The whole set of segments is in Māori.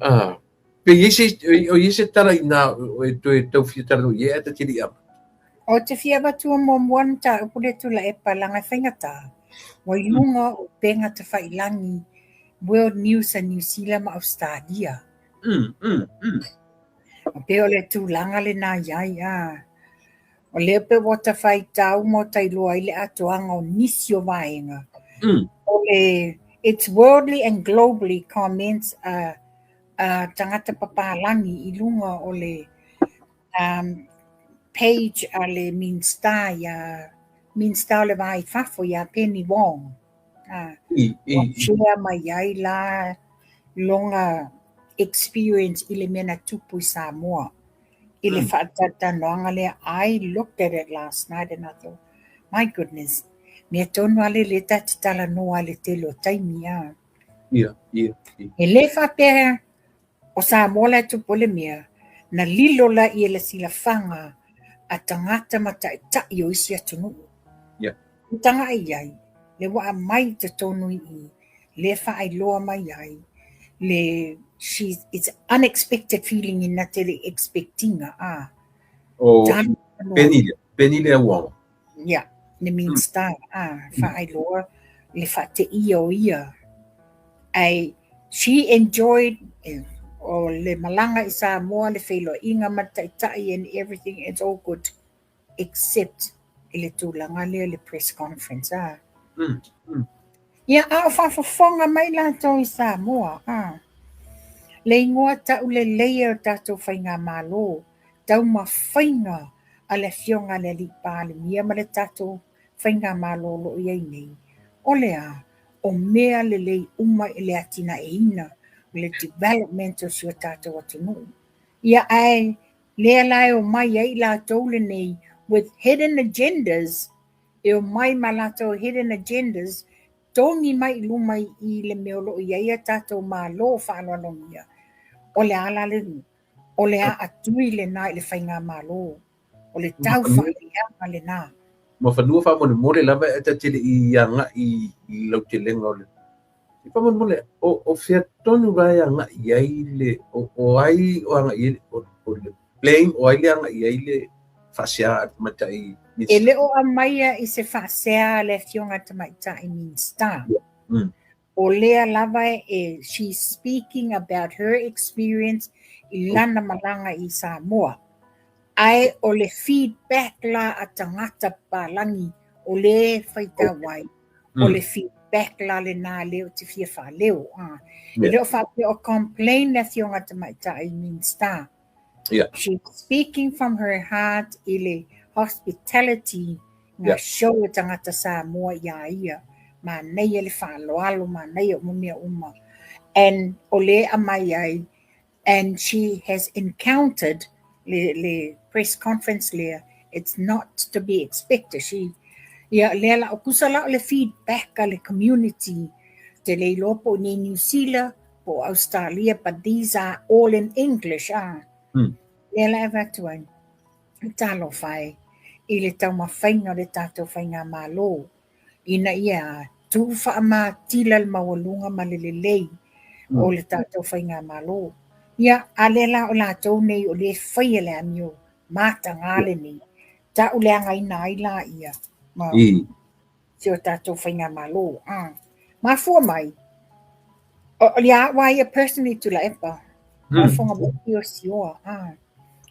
Ah. Pe isi tara ina tau fia tara ye ata tiri apa. O te fia batua mo moan ta upure tula e palanga whaingata. Wa iunga o penga te whailangi World News and New Zealand ma Australia. O pe o le tūlanga le nā iai a. O le pe wata whai tau mo tai loa i le atoanga o nisi o vaenga. O le it's worldly and globally comments tangata papalangi i lunga o le page a le Minsta le vai fafo ya Penny Wong. Shia mai ai la longa experience i le mena tupu i Samoa. I le whaatata noanga le I looked at it last night and I thought, my goodness, mea tonu ale le tatitala noa le telo taimi a. E le whapea o Samoa le tupu le mea na lilo la i le sila whanga a tangata mata e tai o isi atunu. Tanga ai ai, le waa mai te tonu i, le whaai loa mai ai, it's unexpected feeling in that le expectinga Penny le wong. Yeah, ne means star whaai loa, le whaate ia. She enjoyed o le malanga i Samoa le whailo inga mata i tai and everything, it's all good, except le tūlanga le press conference Ia a whawhawhonga mai lato i Samoa le ingoa tau le leia o tātou whainga mālo tau ma whainga a le fionga le li pāle mia ma le tātou whainga mālo lo iei nei o lea o mea le lei uma i le atina e ina o le development o sua tātou atunu ia ai lea lai o mai ai latou le nei with hidden agendas, e o mai malato hidden agendas, tongi mai lumai i le meolo i aia tātou mālo whaanoanomia. O le ala le o le a atui le nā i le whainga mālo. O le tau whaia le nā. Ma whanua wha mole lava e ta tele i anga i lau te lenga o le. I wha mole, o whia tonu vai anga i ai le, o ai o anga i o le blame, o ai le anga i ai le whasea matai. E leo a maia i se whasea le fionga te maitai Minsta. O lea lava e, she's speaking about her experience i lana malanga i Samoa. Ai o le feedback la a tangata palangi o le whaita wai. O le feedback la le nā leo te fia wha leo. E leo whapea o complain le fionga te maitai Minsta. She's speaking from her heart i le hospitality ngā show tangata Samoa ia. Ma nei le whaaloalo, ma nei o mumia uma. And ole amai ai, and she has encountered le press conference le, it's not to be expected. She, le la o kusala le feedback a le community, te le lopo ni New Zealand, po Australia, but these are all in English. Le la evatuan, talo whai, i le tau mawhainga le tātou whainga mālo. Ina ia, tu wha tila le mawalunga ma le lei o le tātou whainga mālo. Ia, a le la o lātou nei o le whaia le amio, māta ngāle nei, ta o le angai nai la ia. Si o tātou whainga mālo. Ma fua mai, o le a wai personally tu la epa, ma whonga baki o sioa.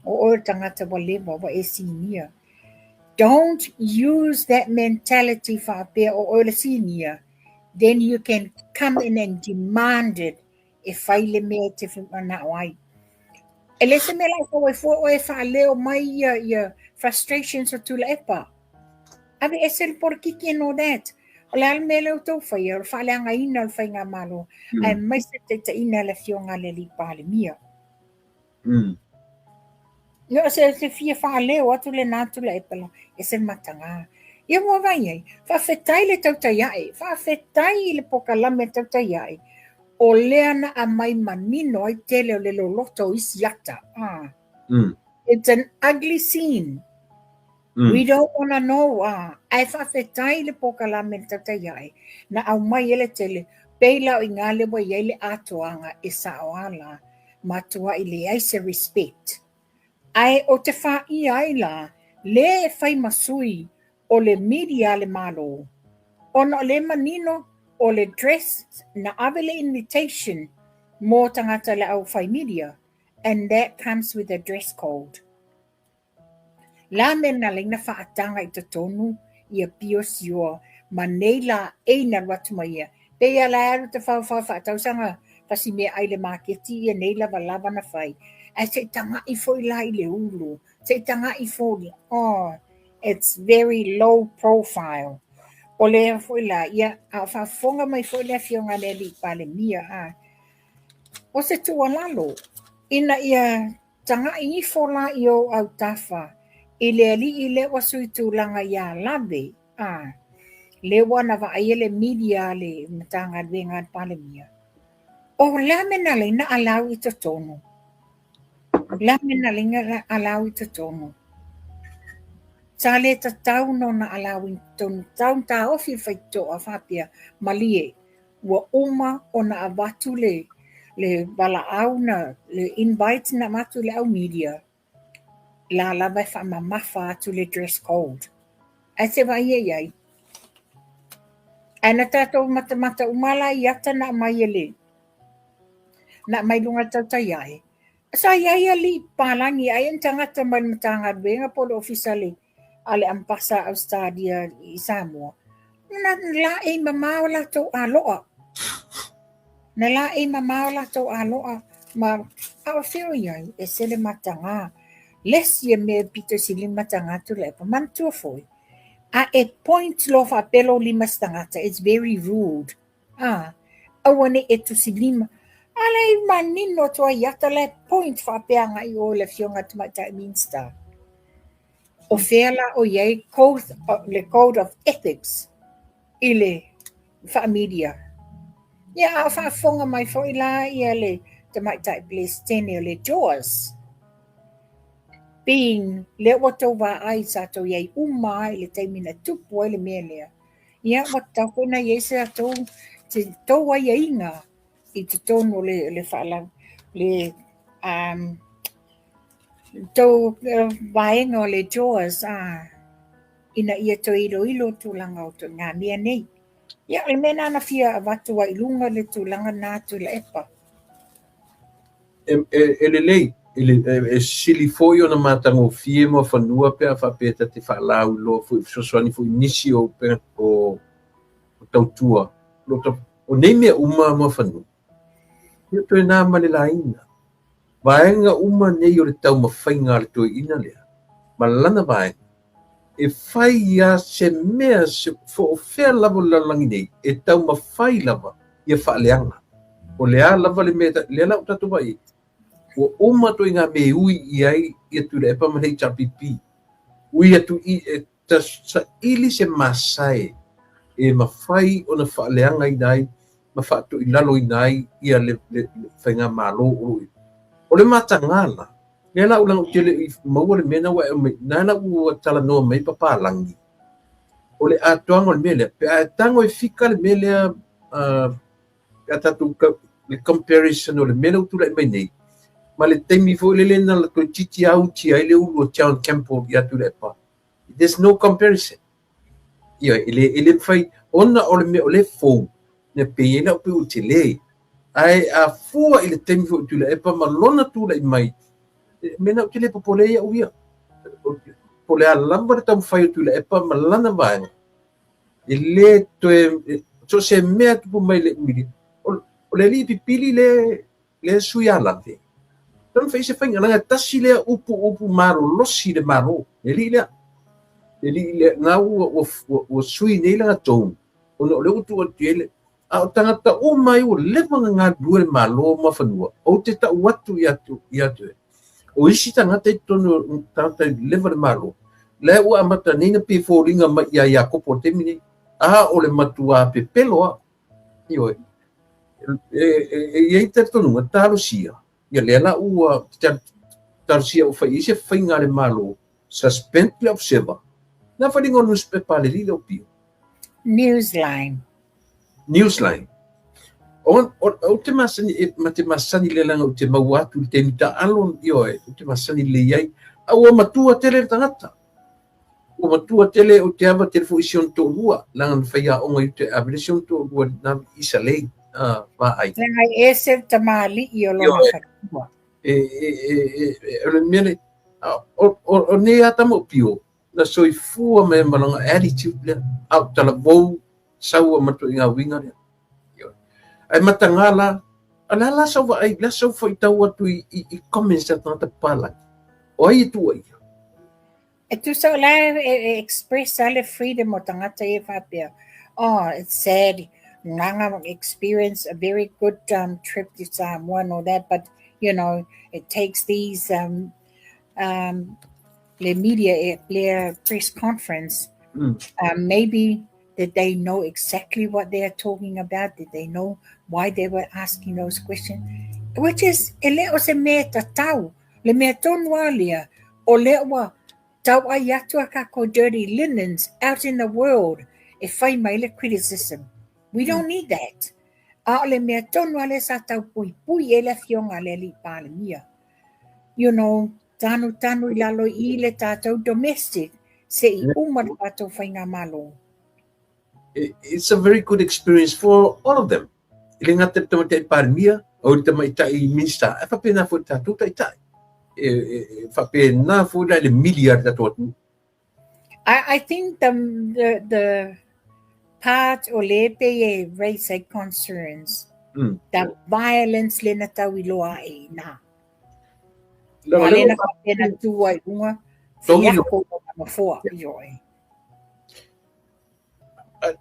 O tangata wa lewa wa e sinia. Don't use that mentality for or senior. Then you can come in and demand it if I limit if na wai. Elese me la ko fo o fa leo mai ya frustrations to la epa. Abi esel por kiki no that. Ola me lo to fa ya fa la nga ina fa nga malo. Ai mai se te ina la fionga le li pale mia. No se fia fa leo atu le natu la epela e se matanga. Ia mo vai ai, fa fetai le tautai ai, fa fetai le pokalame tautai ai. O lea na a mai manino ai tele o le loloto isiata. It's an ugly scene. We don't want to know. Ai fa fetai le pokalame tautai ai. Na au mai ele tele, peila o ingale wa yele atoanga e saoala. matua i le ai se respect. Ai o te wha i ai la, le e whai masui o le media le malo. Ona le manino o le dress na avele invitation mo tangata le au whai media. And that comes with a dress code. La mena le na whaatanga i te tonu i a pio siua ma nei la eina watu mai ia. Pea la aru te whaatausanga kasi mea ai le maketi ia nei lava lava na whai. A se tanga i fo i la i le ulu. Se tanga i fo i, oh, it's very low profile. O le fo i la ia a whafonga mai fo i la fionga le li pale mia a. O se tua lalo. Ina ia tanga i fo la i o au tafa. I le ali i le wasu i tūlanga ia lave. Le wana wa aiele media le matanga venga pale mia. O la mena le na alau i te tonu. La mena le na alau i te tonu. Sa le ta tau no na alau i tonu. Tau ta ofi whaito a whapia malie. Wa uma o na avatu le wala au na le invite na matu le au media. La lava fa mamafa atu le dress code. A se vai iai. Ana tatou mata umala i ata na mai ele. Na mai lunga tautai ai. Sa iai ali palangi ai tangata mai matanga benga polo officially ale ampasa Australia i Samoa. Na la e mamao la to aloa. Na la e mamao la to aloa. Ma au fio iai e sele matanga. Lesi e me pito sili matanga tu lepa mantua foi. A e point lo fa pelo lima stangata. It's very rude. Awane e tu silima. Ale manino to a yata le point fa peanga i o le fionga tumata minsta. O fela o ye le code of ethics. Ile fa media. Ya fa fonga mai fo ila ile tumata place tene le jaws. Being le wato wa ai sato ye umai le taimina tupu le melea. Ia wata kona ye se ato te toa ye inga i te tono le whala le to vaenga le jaws ina ia to ilo tūlanga o to ngā mea nei. Ia le mena na fia watu wa ilunga le tūlanga nā tu le epa. Ele lei. E sili foi ona matanga o fie mo fanua pe a fapeta te falau lo foi soani foi nisi o pe o tautua o nei me uma mo fanu yo to na male laina vaenga uma nei o le tau mafainga le to ina le malana vai e fai ya se mea se fo fe lavo la langi nei e tau mafai lava ia fa leanga o le lava le meta le la tatu vai o uma to inga me ui iai ia tu le pa mai chapipi ui atu i ta sa ili se masai e mafai ona fa leanga i dai ma fa to ilalo i dai ia le fainga malo o le matangala le la ulang tele mo le mena wa na na u tala no mai papa langi o le atuango le mele pe atango e fika le mele atatu le comparison o le mele tu le mai nei ma le taimi fo le lena la to titi au ti ai le ulo town campo ya tu le pa there's no comparison ia ele fai ona o le fo ne pe na pe utile ai a fua ile taimi fo tu le pa ma lona tu le mai mena utile popole ya uia pole a lamba tam fai tu le pa ma lana vai ele to so se me tu mai le mili o le li pipili le suya la ve dan fai se fai nga tasi le upu maro losi le maro eli le nga o sui nei la to o le utu o tele a tangata o mai o le nga due malo ma fanua o te ta watu ya tu o isi tangata tono tangata level malo le o amata nei na pe foringa ma ya kopo te mini o le matua pe pelo io e te tono talo sia ia lela ua tarsia o fai se fai ngale malo suspend le observa na fai ngonu spepa le lilo pio Newsline o te masani le langa o te mau atu te mita alon io o te masani le iai au o matua tele tangata o matua tele o te ava television to lua langa whaia onga i te television to lua na isa lei va ai Lenga ese tamali i o lona whatua. O mele o ne ata mo pio na soifua me malanga attitude le au tala vou saua matu inga winga le ai matangala ala la sa va ai la sa foi tau atu i comments ta pala o ai tu ai E tu sa la express ale freedom o tangata e whapea. Oh, it's sad. Nanga experience a very good trip to Samoa and all that, but you know, it takes these the media, their press conference. Maybe did they know exactly what they are talking about? Did they know why they were asking those questions? Which is, ele o se mea tatau, le mea tonualia, o le wa tau ai atu a kako dirty linens out in the world, e whai mai le criticism. We don't need that. A le mea tonuale sa tau pui pui e le fionga le li pāle mia. You know, tanu i lalo I le tātou domestic, se I uma le tātou whainga malo. It's a very good experience for all of them. Ile ngata te mate parmia o te mai tai minsta. E fa pena fo tatu tai tai. Fa pena fo la le miliard da totu. I think the part o lepe raise concerns. The violence le na tau I loa e na. Le na fa pena tua I unga. Fiako o mafua I oi.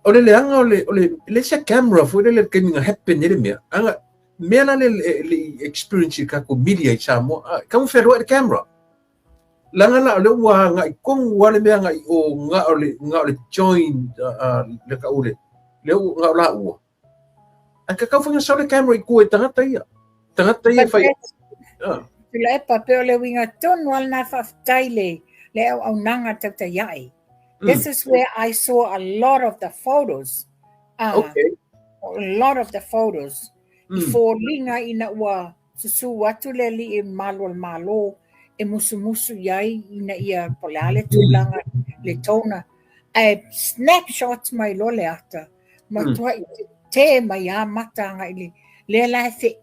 O le anga o le sa camera fo le keminga happen ele mea anga mea le experience ka ko media I Samoa ka mo fero le camera langa la le wa nga I kong wa le mea nga o nga o le join le ka ule le nga la u aka ka fo nga sa le camera I ko tangata ia fa le papel le winga ton wal na fa taile le au nanga tata yai. This is where I saw a lot of the photos. Okay. A lot of the photos. Before linga ina wa susu watu le li I malo e musu yai ina ia polale tulanga le tona. Snapshots mai lole ata. Matua te mai a matanga ili. Le la fe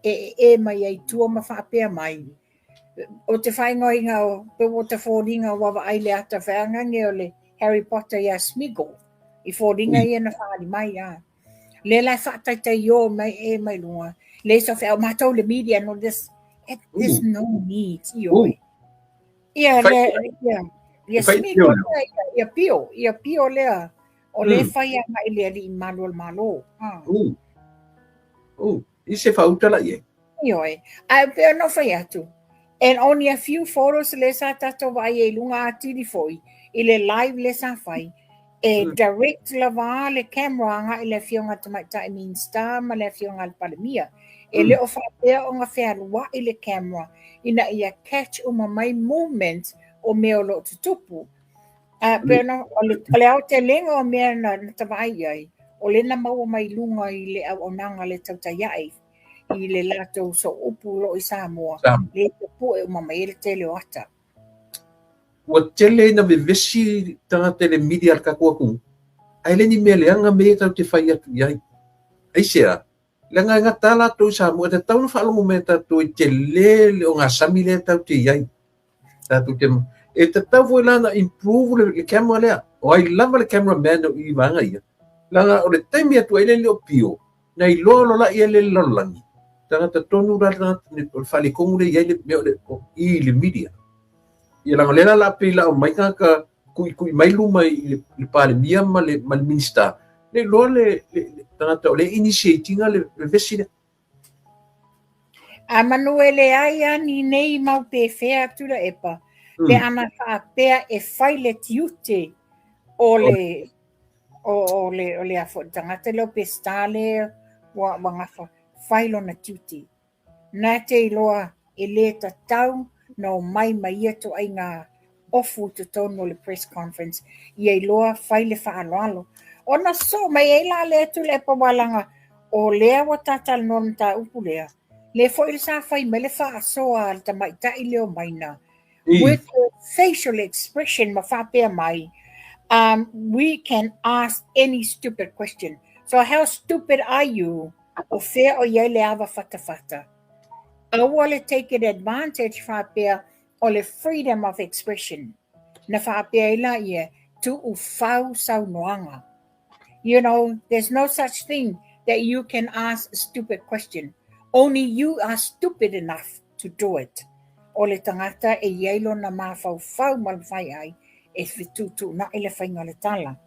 mai ai tua mawhapea mai. O te whaingoinga o pe o te whoringa wawa ai le ata whaanga ngeole. Harry Potter ia Smiggle. I whoringa ia na whaari mai a. Le lai whaataitai yo mai mai lunga. Le so whao mātou le media no this. There's no need. Ia Smiggle ia pio lea. O le whaia mai lea li malo. I se whautala ie. Ioi. Ai peo no whai atu. And only a few photos le sa tato vai e lunga atiri foi. I le live le sa whai. Direct lava le camera nga I le fionga tamaita I mean star ma le fionga le palemia. E le o whapea o nga whealua I le camera. Ina ia catch uma mai movement o mea lo tutupu. Pero no, o le au te lenga o mea na tawai ai. O le na maua mai lunga I le au onanga le tautaiai. I le lato so upu lo I Samoa. Le te pue uma mai le tele o ata. Ua tele na me vesi tanga tele media al kakua kung. Ai le ni mele anga me tau te whai atu iai. Ai sea. Langa nga tala tau Samoa te tau na whaalongo me tatu I te le o ngā sami le tau te iai. Tatu te e te tau fo lana improve le camera lea. O ai lava le camera man o I vanga ia. Langa o le taimi atu ai le leo pio. Na I loa la ia le lolangi. Tanga te tonu rata o le whale kongu le iai le meo I le media. Ia langa lela la pila o mai ka kui mai luma I le pale mia ma le minsta. Le loa le tangata o le initiatinga le vesi le. A manuele ai ani nei mau pe fea tula epa. Le ana whaapea e whai le tiute o le afo. Tangata leo pe stale wa ngafa whai lo na tiute. Nā te iloa e le tatau no mai ia to ai ngā ofu te tono le press conference I ai loa whai le whaaloalo. O na so mai e la le tu le pawalanga o lea wa tatal non ta upulea. Le fo il sa fai me le fa soa al tamaita I leo maina. With the facial expression mafapea mai, we can ask any stupid question. So how stupid are you? O fair o yele ava fata. I want to take advantage fapea o le freedom of expression. Na fapea ila ye tu ufau sau noanga. You know, there's no such thing that you can ask a stupid question. Only you are stupid enough to do it. O le tangata e yeilo na mafau malfai ai e fitutu na ele whainga le tala.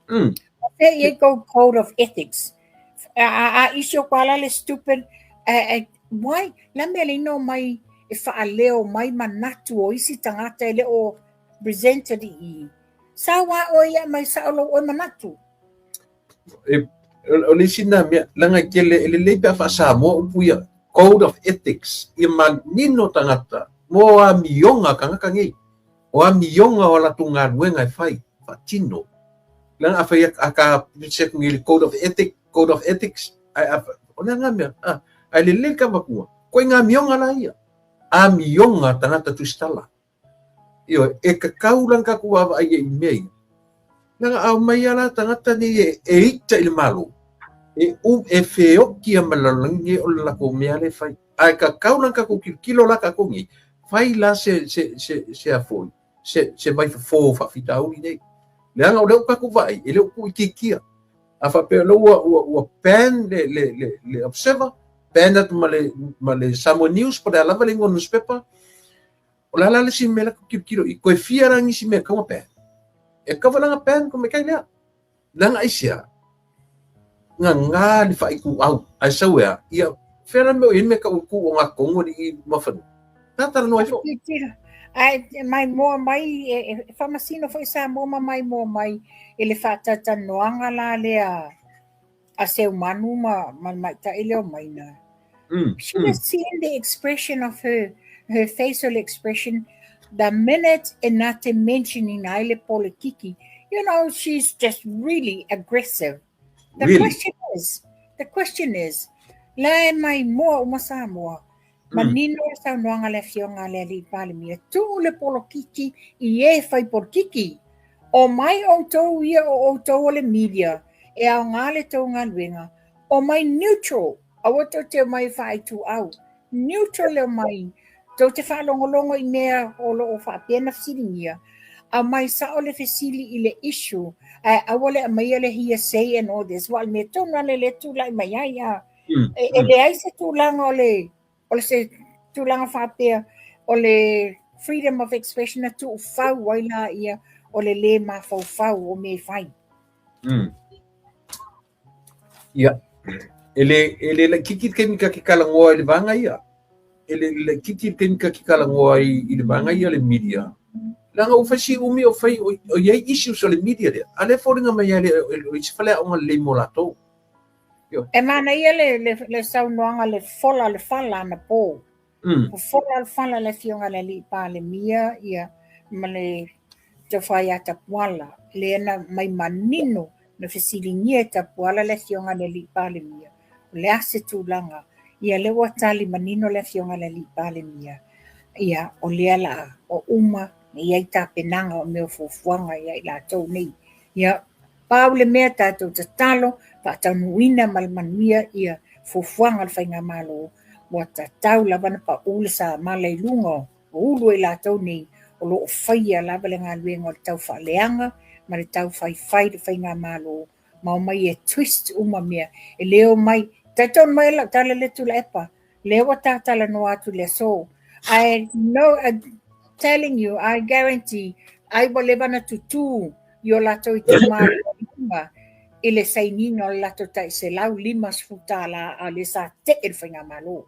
There you go, code of ethics. Isyo pala le stupid. Why? La mele no mai e whaaleo mai manatu o isi tangata ele o presented I. Sawa o ia mai saolo o manatu. O le sina mea langa kele ele leipa wha mo upuia code of ethics I manino tangata mo a mionga kangakangi o a mionga o la tunga nuenga whai whatino langa a whai aka sekungili code of ethics o langa mea ai le leka makua koe ngā mionga la ia a mionga tangata tustala io e kakau langa kua wa ai mei langa au mai ala tangata ni e ita il malo e feo ki a malalangi o la ko mea le fai ai kakau langa ku kilo la ka kongi fai la se a foi se vai fo fa fitau ni nei langa o le ka ku vai ele ku kikia a fa pe lo o pen le observer pen at male samo news para la valingo newspaper o la le si mela ku kilo I ko fia rangi si me ka pen e ka valanga pen ko me kai le langa isia nga li fai ku au ai sawa ia fera me ka ku o nga kongo ni mafanu tata no fo ai mai mo mai e famasino foi sa mo mai ele fata tanoanga la le a seu manu ma ta ele o mai na she was seeing the expression of her facial expression the minute and not mentioning ile politikiki you know she's just really aggressive. The question is, la mai mo masamo. Manino sa noanga le fionga le li palimia. Tu le polokiki I fai por kiki. O mai o tau ia o tau le media. E au ngale tau ngalwenga. O mai neutral. Awato te mai fai tu au. Neutral le mai. Tau te whalongolongo I mea o lo o whapena fsiringia. A mai sa o le fesili I le issue. Awale mai le hia say and all this. Wal me tona le tu lai mai ia. Le ai se tu langa o se tu langa whapea o le freedom of expression na tu whau waila ia o le ma whau o me whai. Ia. Ele la kikit kemika ki kalangoa le vanga ia. Ele kikit kemika ki kalangoa I le vanga ia le media. Langa o fasi umi o fai o yai issue so le media le. Ale foringa mai ale o isfale o le molato. E mana ia le saunoanga le fala na po. O fola le fionga le li pa le mia ia ma le te whai ata puala. Le na mai manino na fesilingia ta puala le fionga le li pa le mia. Le ase tūlanga ia le watali manino le fionga le li pa le mia. Ia o lea la o uma ia I tā penanga o meo fufuanga ia I lātou nei. Ia pau le mea tātou ta talo, pa tau nuina malmanuia ia fufuanga le whainga malo. Wa ta tau lawana pa ule sa malai lunga, o ulu I lātou nei, o lo o whaia lava le ngā luenga o le tau whaaleanga, ma le tau whai le whainga malo. Ma o mai e twist uma mea, e leo mai, tātou mai la tala le tu la epa, leo wa tātala no atu le so. I know, telling you, I guarantee, I will live on a tutu, yo lato I lima, ele sainino lato ta se lau lima sfutala a le sa te el whainga malo.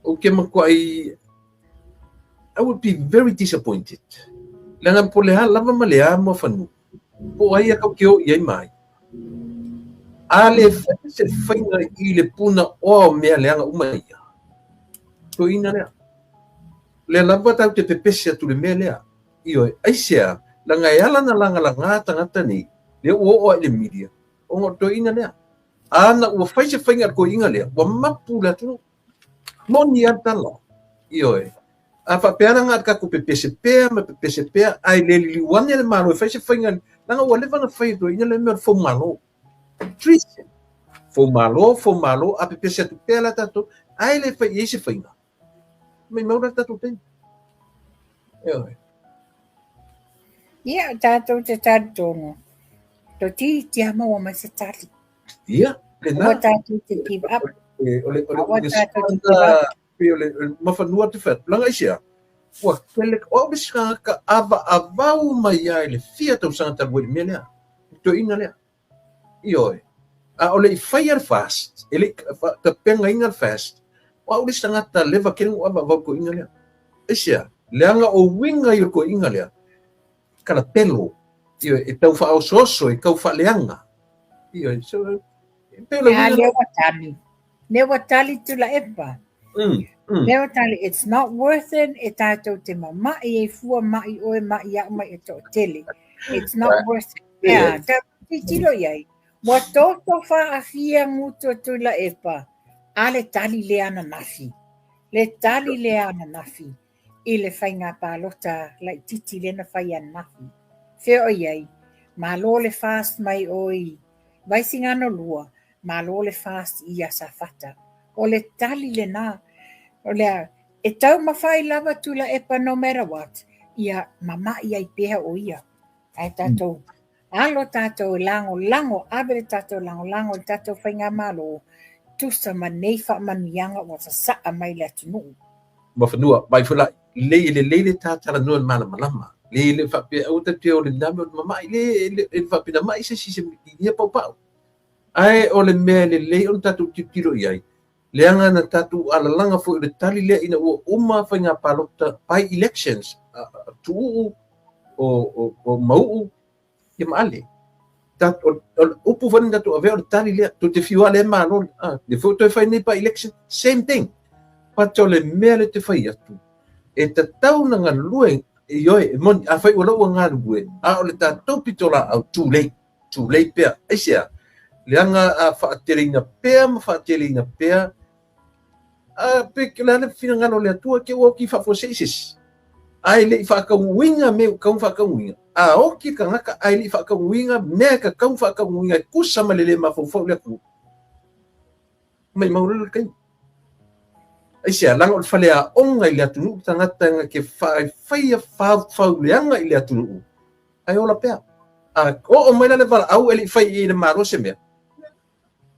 Okay, I would be very disappointed. Langa po leha, lava malea mo whanu. Po ai akau keo iai mai. Ale se whainga I le puna o mea leanga umaia. To ina lea. Le lava tau te pepese atu le mea lea. Io, aisea, langa yala na langa tangata ni le o le media o ngoto ina le ana o faise fainga ko inga le wa mapula tu non yata lo io a fa pera nga ka ku PPCP ma PPCP ai le liwane le malo faise fainga langa o le vana fai do ina le me fo malo triste fo malo a PPCP pela tato ai le fai ese fainga me mau tato tem io Ia tātou te tātono. To ti ama wa mai se tali. ia le Wa na tātou te give up. ole Wa ole tātou te give up. ole mafanua te fet langa isia wa kele o biska ka ava mai ai le fia tau santa boi mele to ina le io a ole I fire fast ele ta penga inga fast wa ole sanga leva kenu ava ko ina le isia leanga o winga I ko inga le kala pelo io e tau fa soso e kau fa leanga io so pelo Ya lewa tali tu la epa. Lewa tali, it's not worth it. E tātou te mamai e fua mai oe mai ia mai e to tele. It's not worth it. Yeah, te tilo iai. Wa toto fa afia nguto tu la epa. A le tali le ana nafi. Le tali le ana nafi. I le whainga pālota lai titi le na whai ana nafi. Whio iai. Ma lo le fast mai oi. Vaisi ngano lua. Ma lo le fast I asa fata. O le tali le na. O le e tau mawhai lava tu la epa no matter what. Ia mama ia I peha o ia. Ai tātou. Alo tātou lango. Abere tātou lango. Tātou whainga malo. Tusa maneifa manianga o sa saa mai le tunu. Mafanua, mai fula le tātara no mana malama. Le fa pe o te o le name o mama le fa pe na mai se ia pau. Ai o le me le on tatu tiro iai. Le anga na tatu ala langa fo le tali le ina o uma whainga palota by elections tu o mau I maale. Dat upu van dat o ver tali le to te fiwa le malon le fo to whainga by election same thing. Pato le me le te whai atu. E te tau na ngā lue ioe mon a whai ora o ngā lue a o le tātou pitola au too late pea aisia le anga a whaaterina pea ma whaaterina pea a pe ke la le fina ngalo le atua ke o ki whafoseisis ai le whakauinga me kau whakauinga a o ki ka ngaka ai le whakauinga me ka kau whakauinga kusa ma le mawhawhau le aku mai maurele kai aisia langa o le whalea onga I le atunu tangata nga ke whaia whau leanga I le atunu ai ola pea a o mai la le wala au ele whai I le maro se mea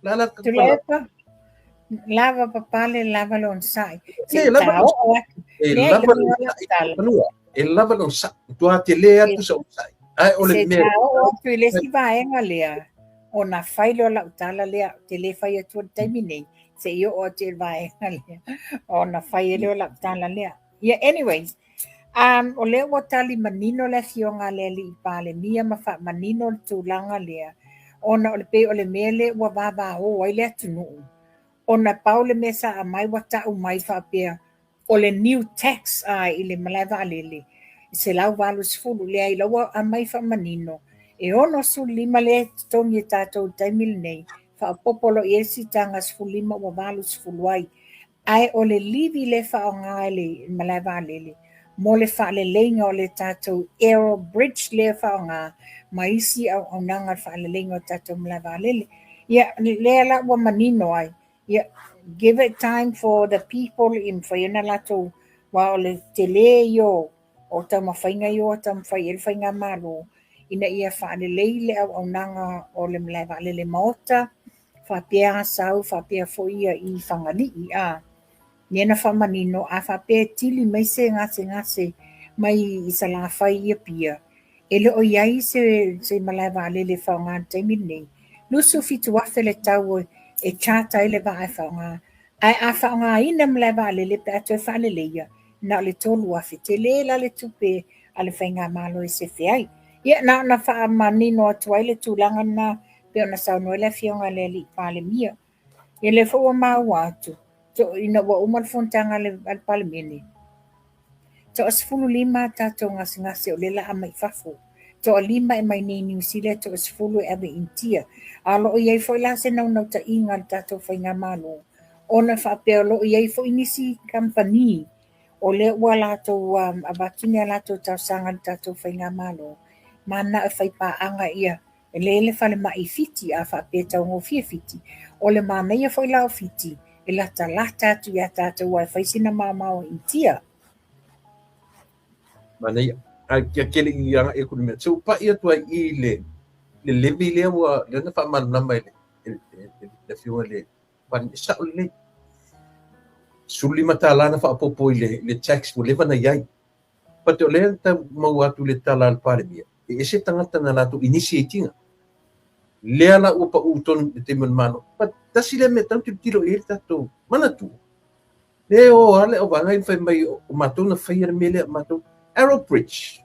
la Tu le epa. Lava papale lava lon sai. e lava lon sa tua te le atu sa sai ai o le mea o tu le si vaenga lea. O na whailo la utala lea te le whai atu taimine. Se io o te vaenga lea. O na whai leo la utala lea. Yeah, anyways. O le o tali manino le fionga le li pale mia mafa manino tulanga lea. O na o le pe o le mele wa baba o ai le tunu. O na paule mesa a mai wata o mai whapea o le new tax I le malaiva alele. Se lau walu sifulu le ai lawa a mai whamanino. E ono su lima le tongi tātou taimil nei. Whaapopolo e si tanga sifulima wa walu sifulu ai. Ai o le livi le whaonga le malaiva alele. Mo le wha le leinga o le tātou Aero Bridge le whaonga. Maisi au nanga wha le leinga o tātou malaiva alele. Ia le ala wa manino ai. Yeah, give it time for the people in whaiana lato wa o le te le yo o ta mawhainga yo o ta mawhainga malo ina ia whaane leile au nanga o le mlewa le maota whapea sau whapea fo ia I whangani I a nena whamanino a whapea tili mai se ngase mai I sa la whai ia pia ele o iai se mlewa le whaonga taimi nei lusu fitu wafe le tau e chata ele va ai whaonga. Ai a whaonga ina mlewa le pe atu e whale leia. Na le tolu a fitele la le tupe a le whainga malo e se whiai. Ia na wha manino atu ai le tūlanga na pe ona sauno ele whionga le li pale mia. Ia le whaua mau atu. To ina wa umal fontanga le pale mene. To as fulu lima tato ngasi o le la amai whafo. to lima e mai nei New Zealand to sfulu e ave intia. Alo iai foi la se nau ta inga tato whainga malo. Ona whapea lo iai foi nisi company. O le ua lato abatini a lato tau sanga tato whainga malo. Mana e whai paanga ia. E le whale mai fiti a whapea tau ngō fia fiti. O le mana ia foi lao fiti. E lata tu ia tato wai whaisina mamao intia. Mana ia. Kia kele i anga e kuni mea. So pa ia tua i le levi lea wa le na wha manu nama le whiunga le pani sa o le suli mata lana wha apopo i le tax mo lewa na iai. Pa te o lea ta mau atu le tala al pare mia. E se tangata na lato initiatinga. Lea la upa uton te man mano. Pa tasi le me tau tiro e tato mana tu. Le o ale o wangai whai mai o matou na whaia mele matou. Arrow Bridge.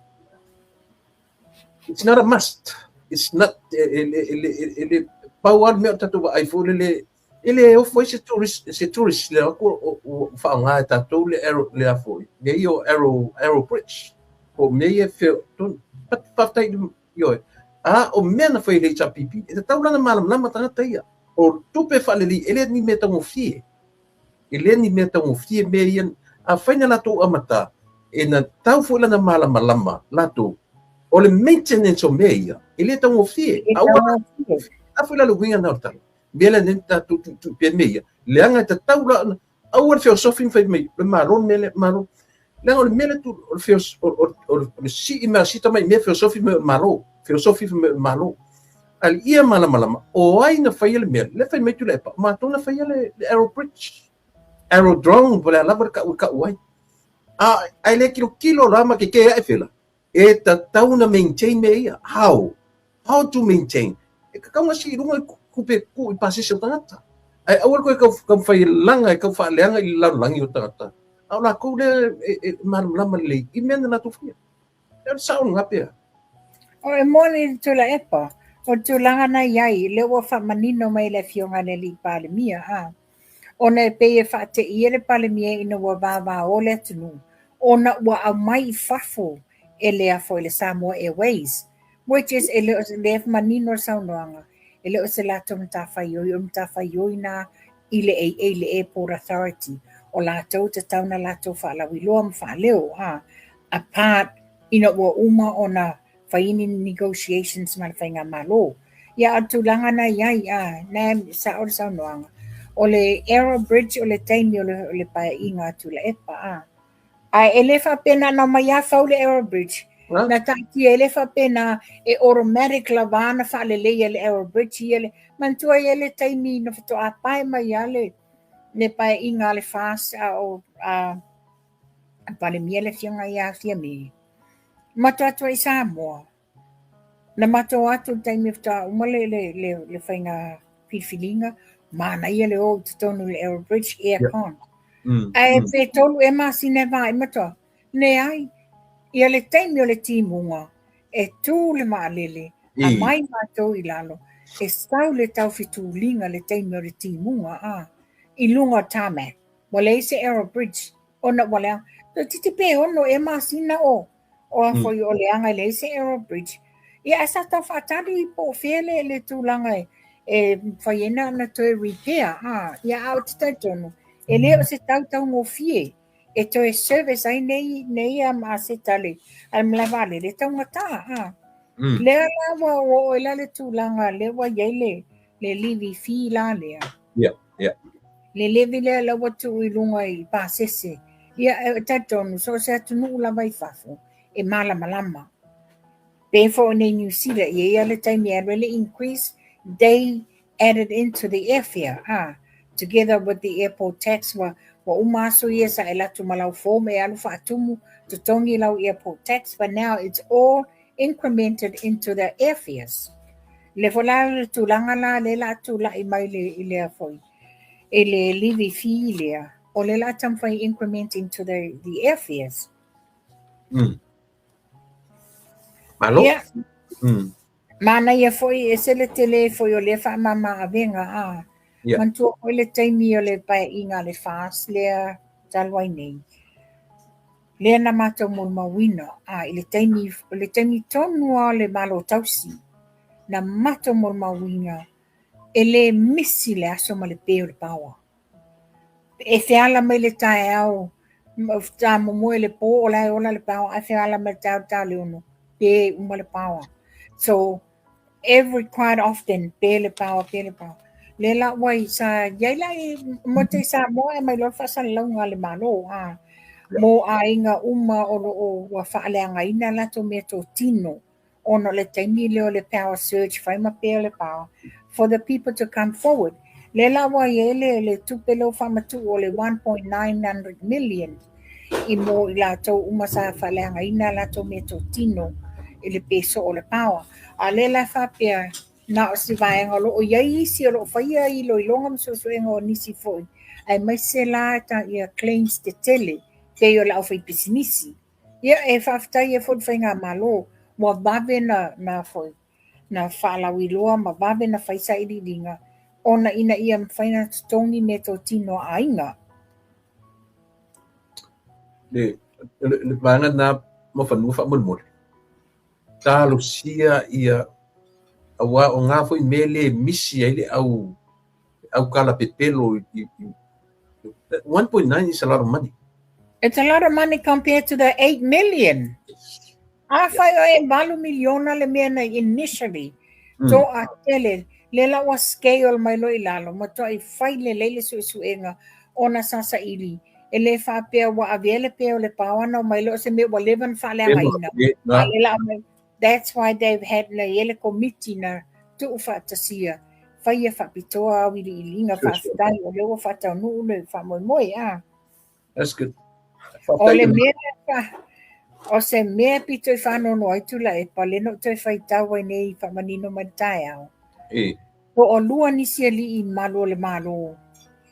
It's not a must. It's not power me tato ai fo ele o foi se tourist le o fa nga tato le afo. Le yo Arrow Bridge. O me e fe ton pat yo. O mena foi le chapipi. E tau lana malam na mata taia. O tupe faleli ele ni meta mo fie. Ele ni meta mo fie me ien a faina la to amata. E na tau fo lana malama lato. O le maintenance o meia, ele tau o fie. A foi la luinga na tal. Bela nenta tu pe meia. Le anga ta tau la au fio sofin fai mei, le maron mele maron. Le o mele tu o fio o si imersita mai me fio sofin me maro, fio sofin me maro. Al ia malama. O ai na fai le mele, le fai mei tu le pa. Ma tona fai le Arrow Bridge. Aerodrome vola la ka uai. Ai le kilo lama ke e fela. E tau na maintain me ia. How to maintain? E ka ngasi runga kupe ku I pasi se tangata. Ai awal ko ka fai langa ka fa leanga I la langi o tangata. Au la ko le malam lama le I mena na tu fia. E saun ngapea. O e moni tu la epa. O tu langa na iai le wa fa manino mai le fionga le li pale mia Ona e pe e fa te I le pale mia ina wa va o le tunu. Ona wa a mai fafo e lea fo le Samoa Airways, which is ele o le manino saunoanga, ele o se lato mtawhaioi na I le Airport Authority, o lato te tauna lato whaalawiloa mwhaaleo, a part ina wa uma o na whaini negotiations ma le whainga malo. Ia atu langa na iai, na sa o le saunoanga, o le Arrow Bridge o le taimi o le pae inga atu le epa, Ai ele fa pena na mai fa le Arrow Bridge. Na taki ele fa pena e automatic lavana fa le Arrow Bridge ele mantua ele taimi no fito a pai mai ale le pai inga le fas o pale miele fianga ia fia me. Matua tu Samoa. Na matua tu taimi fito uma le fainga filinga mana ele o tonu le Arrow Bridge aircon. Ai pe tolu e masine vai mato ne ai ia le taimi o le timunga e tu le maalele a mai mato I lalo e stau le tau fitulinga le taimi o le timunga I lunga tame mo le se Arrow Bridge ona wala to titi pe ono e masina o foi o le anga le se Arrow Bridge ia asa ta fatali po fele le tulanga e faiena na to repair ia out tatono ele o se tau ngō fie e to e service ai nei a se tale al mlavale le tau ngata le ala o ela le tulanga le wa yele le livi fi la le le levi le la watu I lunga I pasese ia tatonu so se tunu la vai fafo e malama therefore in New Zealand ia le time really increase they added into the airfare together with the airport tax wa umaso ia sa elatu malau form e alu fatumu to tongi lau airport tax but now it's all incremented into the airfares le vola tulanga la le la tula I mai le foi e le livi filia o le la tam fai increment into the airfares malo mana ia foi e se le tele foi o le fa mama avenga mantua o le taimi o le pai inga le fas le talwai nei. Lea na mātou mo mawina, i le taimi tonua le malo tausi, na mātou mo mawina, e le misi le aso ma le peo le pawa. E whiala mai le tae au, ta momoe le po o lai ola le pawa, e whiala mai tau le ono, pe uma le pawa. So, quite often, pe le pawa. Le la wai sa, yai lai, mo te sa moa e mai lo fasa launga le malo, mo a inga uma o wa whaaleanga ina lato mea tō tino, ono le taimi leo le power surge, whaima pea le power, for the people to come forward. Le lawa le tupelo whamatu o le 1.900 million i mo i lato uma sa whaaleanga ina lato mea tō tino i le peso o le power. A le la whapea na o si vaenga lo o iai isi o lo whaia i lo i longa msuenga o nisi foi. Ai mai se la ta ia claims te tele, pe o la o fai pisinisi. Ia e whaftai e fod whainga malo, mua babe na foi, na whaalawiloa, ma babe na whaisa i ringa, ona ina ia mwhaina toni me tō tino a inga. Le vanga na mawhanu whamulmore. Tā lusia ia awa o ngā foi mele misi ai le au kala pepelo 1.9 is a lot of money. It's a lot of money compared to the 8 million. A whai o e malu miliona le mea na initially. Tō a tele, le la wa scale mai lo i lalo, ma tō i whai le leile suenga ona sasa ili. E le whapea wa avele peo le pawana mai lo se me wa levan whaleanga ina. That's why they've had na yele committee na tu whatasia. Whai e whapitoa awiri i linga whaftai o lewa whatau nuu le whamoimoe That's good. O le mea o se mea pito i whanono ai tula e pa leno toi whaitau ai nei whamanino mantai au. Po o lua nisi ali i malo le malo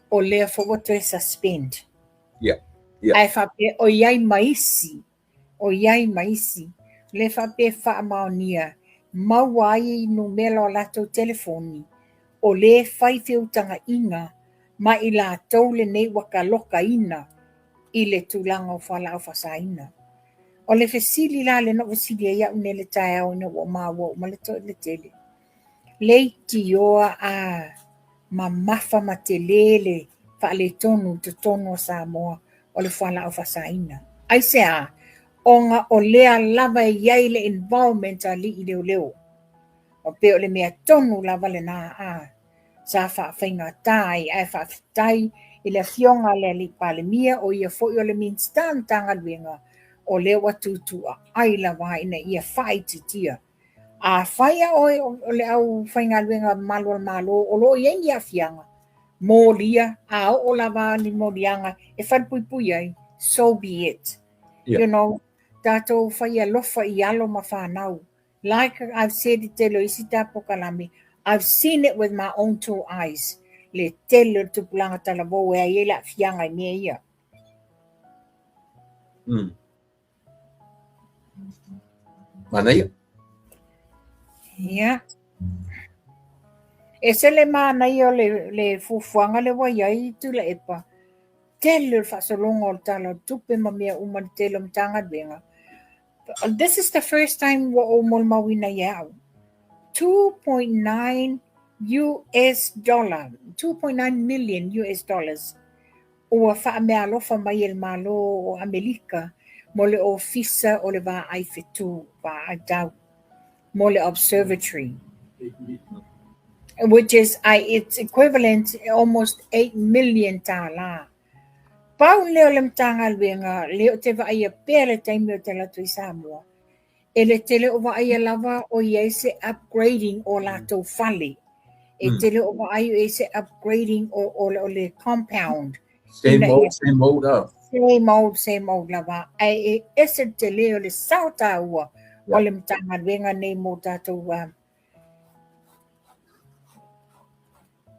o lea whawa toi suspend. Ai whape o iai maisi. Le whape whaamaonia mauai no mela o lato telefoni o le whaiwheutanga inga ma i la tau le nei waka loka ina i le tūlanga o whala o whasaina. O le whesili la le no whesili a iau ne le tae au ina o maua o maleto le tele. Leiti oa ma mafa ma te lele whaale tonu te tonu o Samoa o le whala o whasaina. Ai se onga o lea lava e iai le environment a li i leo. O pe o le mea tonu lava le na sa whaafenga tai, ai whaafitai i le fionga le li palemia o ia foi o le minstan tanga luenga o le watutua ai lava ina ia whai titia. A whaia o le au whainga luenga malo o lo iei ia fianga. Mōlia, o lava ni mōlianga e whanpuipui ai, so be it. You know, tātou whaia lofa i alo ma whanau. Like I've said it telo isi tāpo kalami, I've seen it with my own two eyes. Le telo tupulanga talabo e ai la fianga i mea ia. Mana ia? Ia. E se le mana ia le fufuanga le waiai tu la epa. Telo whasolonga o tala tupe ma mea uma telo mtanga benga. This is the first time wa o molmawina iau. 2.9 million US dollars. O wha mea alofa mai el malo o Amerika mo le ofisa o le wa aifetu wa adau mo le observatory. Which is it's equivalent almost 8 million tala. Pau leo le mtanga luenga leo te wa ia pere taimi o te latu i Samoa. E le tele o wa ia lava o ia se upgrading o lato fale. E tele o wa ia se upgrading o le compound. Same old. Same old lava. E ese tele o le sauta ua o le mtanga luenga nei mo tato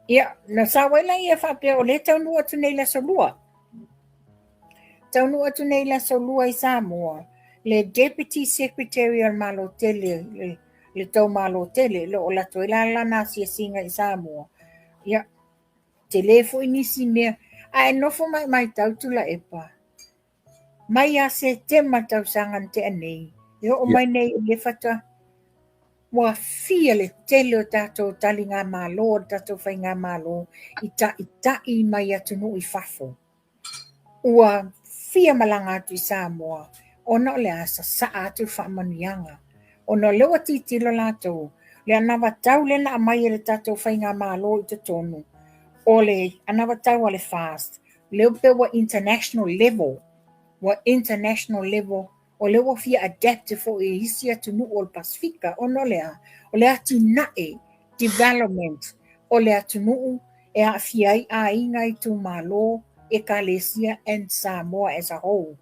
ia, na sawela ia whapea o le taunu atu nei la solua. Taunu atu nei la solua i Samoa. Le Deputy Secretary al Malotele, le tau Malotele, le o la toila lana sia singa i Samoa. Ia, telefo inisi mea. Ai nofo mai tautula epa. mai a se te matausangan te anei. E o mai nei le fata wa fia le tele o tātou tali ngā mālo, o tātou whai ngā mālo, i mai atu no i whafo. Ua fia malanga atu i Samoa, ona o le asa sa atu whaamanianga. Ona lewa titilo lātou, le anawa tau le na amai le tātou whai ngā mālo i te tonu. O le anawa tau ale fast, leo pe wa international level, o le wa fia adaptive fo e hisi atu nu o le Pasifika, o le atu nae development, o le atu nu e a fiai a inga i tu malo e Kalesia and Samoa as a whole.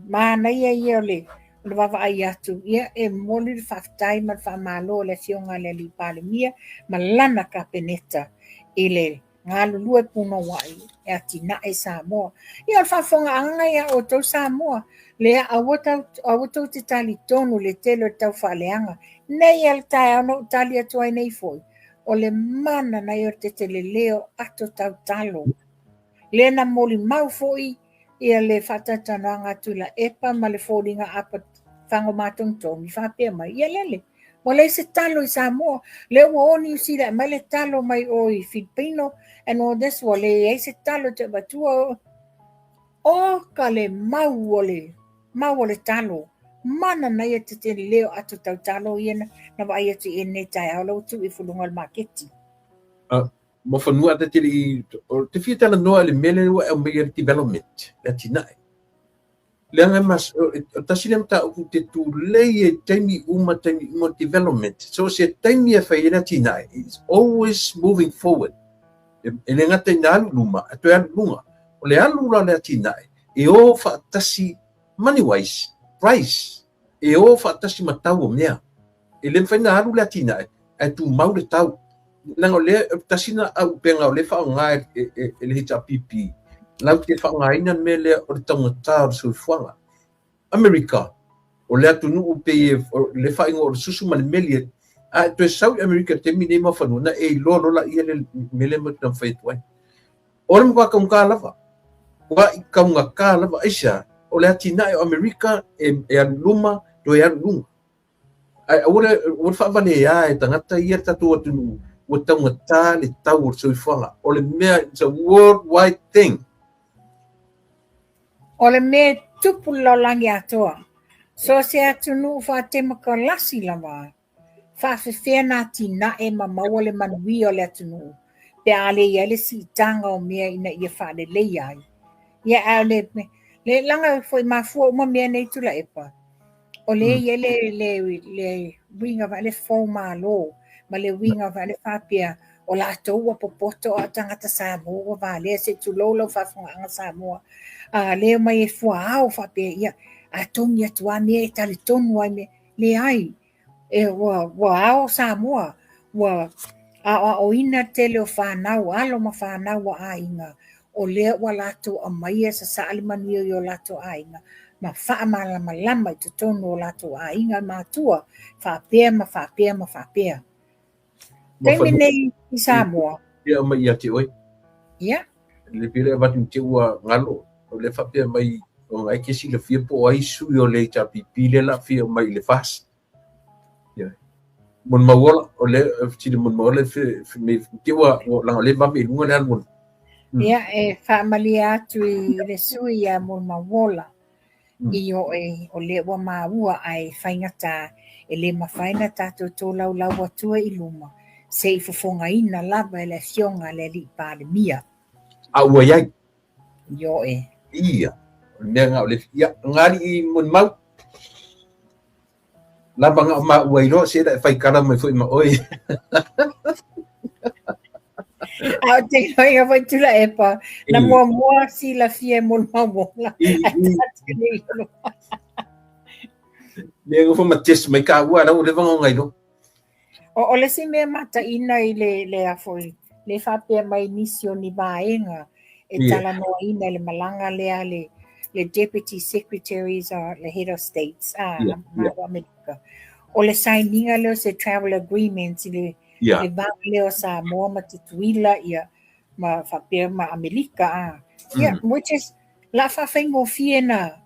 Mana ia le wawa ai atu, ia e moli le whaftai ma wha malo le fionga le li palemia, ma lana ka peneta i le ngā lulu e puno wai e ati nae Samoa. Ia le whafonga anga ia o tau Samoa, le awatau te tali tonu le telo tau whaaleanga, nei al tae ano tali atu ai nei foi, o le mana na i o te tele leo ato tau talo. Le na moli mau foi, ia le whatatanoanga tu la epa ma le fōringa apa whango mātung tōmi, whapea mai, ia lele. Mo le se talo i Samoa, le ua o New Zealand, mai le talo mai o i Filipino, and all this, wa le se talo te batua o ka le mau o le talo. Mana na ia te te leo atu tau talo iena, na wa ia te e ne tai au lau tu i fulunga le maketi. Mo whanua te tiri, te fia tala noa le mele ua e mea development, le tinae. Le anga mas, tasile mta uku te tu lei e taimi uma development. So se taimi e whai ena tinae, it's always moving forward. E le ngata ina alu luma, ato e alu lunga. O le alu la le tinae, e o whaatasi money wise, price. E o whaatasi matau o mea. E le mwhaina alu le tinae, e tu mau le tau. Lango le tasina au penga o le whao ngā e le hita pipi. Lau te whao ngā ina me le o le taungata o le suifuanga. Amerika, o le atu nuu pe le whao ingo o le susu mani meli a to South America te mine ma whanua na e lolo la ia le mele mo na whaituai. O le mga kaunga lava. Wa i kaunga ka lava aisha o le atina e Amerika e aluma do e alunga. Ai ora whawale ia e tangata ia tatu atu nuu. O taungata le tau o suifuanga. O le mea, it's a worldwide thing. O le mea tupu laulangi atoa. So se atu nuu whaatema ka lasi lava. Whawhewhea nā tina e ma maua le manui o le atu nuu. Pe ale ia le si tanga o mea ina ia whaale lei ai. Ia au le langa foi mafua uma mea nei tula epa. O le ia le winga va le fau malo. Ma le winga va le whapea o la atua popoto o tangata Samoa va le se tulolo whafunga Samoa. Le mai e fua au whapea ia a tongi atua mea e tali tonu ai me le ai. E wa ao Samoa wa a o ina tele o whanau alo ma whanau a inga o lea wa lato a mai sa sa alimani o lato a inga ma wha malama i te tonu o lato a inga mātua whapea Teimi nei i Samoa Ia mai ia te oi ia le pere watu te ua ngalo o le whapea mai o ngai kesi le fia po ai sui o le ta pipile la fia mai le fast mon mawala o le tiri mon mawala me tewa o langa le mami lunga le almon ia e family atu i le sui a mon mawala i o le wa maua ai whaingata e le mawhaina tātou tō lau atua i luma se i fofonga ina lava e le fionga le li pāle mia aua iai io e ia mea ngā o le ia ngari i mon mau lava ngā ma uairo se da fai kara mai foi ma oi au te noinga vai tula epa na mua si la fie mon mamola le ngofo ma test mai ka ua na o le vanga ngai no o le si mea mata ina i le afoi le whapea mai nisio ni vaenga e tala noa ina le malanga lea le deputy secretaries le head of states Amerika o le signinga leo se travel agreements le vanga leo sa moa ma tutuila ia ma whapea ma Amerika which is la whawhaingo fiena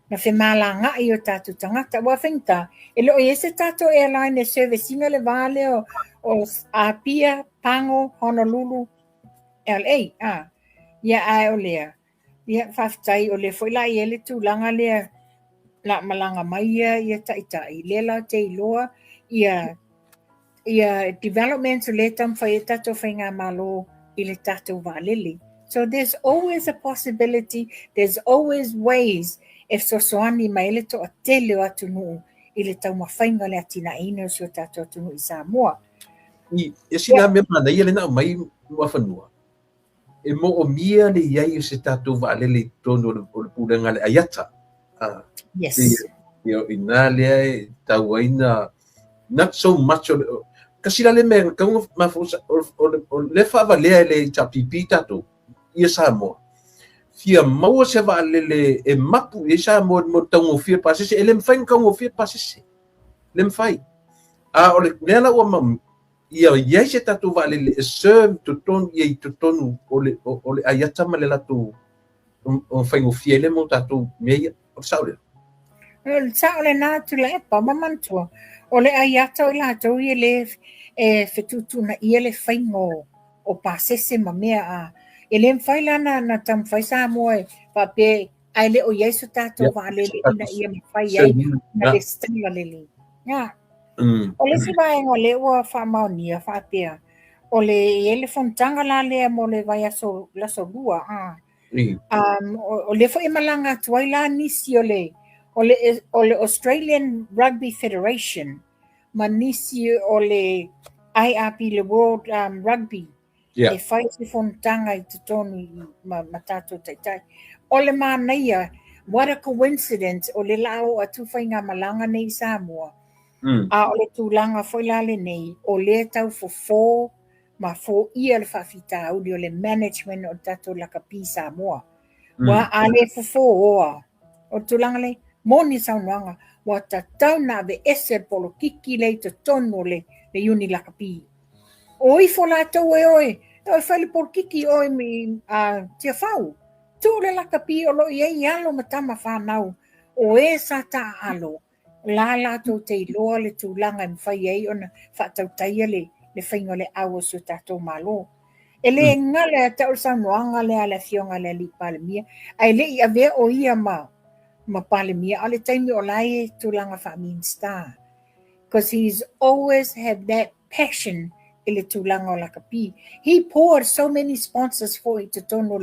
na whemalanga i o tātou tangata wa whenka. E lo i ese tātou airline e servicinga le vale o Apia, Pango, Honolulu, LA. Ia ai o lea. Ia whaftai o le whaila i ele tūlanga lea la malanga mai ia taitai. Lea la te iloa ia development o le tam whai e tātou whainga malo i le tātou wālili. So there's always a possibility, there's always ways if sosoani mai le to atele o atu nuu i le tau mawhainga le atina ina o sio tātou atu nuu i Samoa. E sila me mana ia le na mai whanua. E mo o mia le iai o se tātou waalele tono o le pūrenga le aiata. Yes. I nā lea e tau aina, not so much kasi la le mea, kaunga mafusa, o le whaava lea le tapipi tātou, ia Samoa. Fia maua se waalele e mapu i Samoa mo taungo fia pasese, e le mwhain kaungo fia pasese. Le mwhai. O le lea la ua mamu, ia iai se tātou waalele e serve to tonu iai to tonu o le aiata ma le latu o whaingo fia le mo tātou mea o saure. Saole nā tula e pa mamantua. O le aiata o la tau i le whetutuna i le whaingo o pasese ma mea a. E le mwhaila na tam whai Samoa e pape ai le o iaiso tātou waalele ina ia mwhai ai na le stila leli. O le siwaenga o le ua whamaunia whapea. O le elefontanga la lea mo le vai aso laso lua. O le fo malanga tuai la nisi o le Australian Rugby Federation. Ma nisi o le IRP, le World Rugby. E whai se fontanga i te tonu ma tātou taitai. O le mānaia, what a coincidence o le lao atu whainga malanga nei Samoa. A o le tūlanga whailale nei, o le tau fo ma fo ia le whawhita audi o le management o tātou lakapi Samoa. Wa a le fo oa. O tūlanga le, moni saunuanga, wa ta tau na ve ese polo kiki le to tonu le uni lakapi. Oi fo la tau e oi whale polo kiki oi mi tia whau. Tu le lakapi o lo i alo matama whanau. O e sa ta alo. La tō te iloa le tūlanga mwhai ei ona whatau taia le whainga le awa so tātou malo. E le ngale a tau saunoanga le ala fionga le li palemia. Ai le I avea o ia ma palemia. Ale taimi o lai tūlanga whamin star. Because he's always had that passion I le tūlanga o lakapi. He poured so many sponsors for I te tono o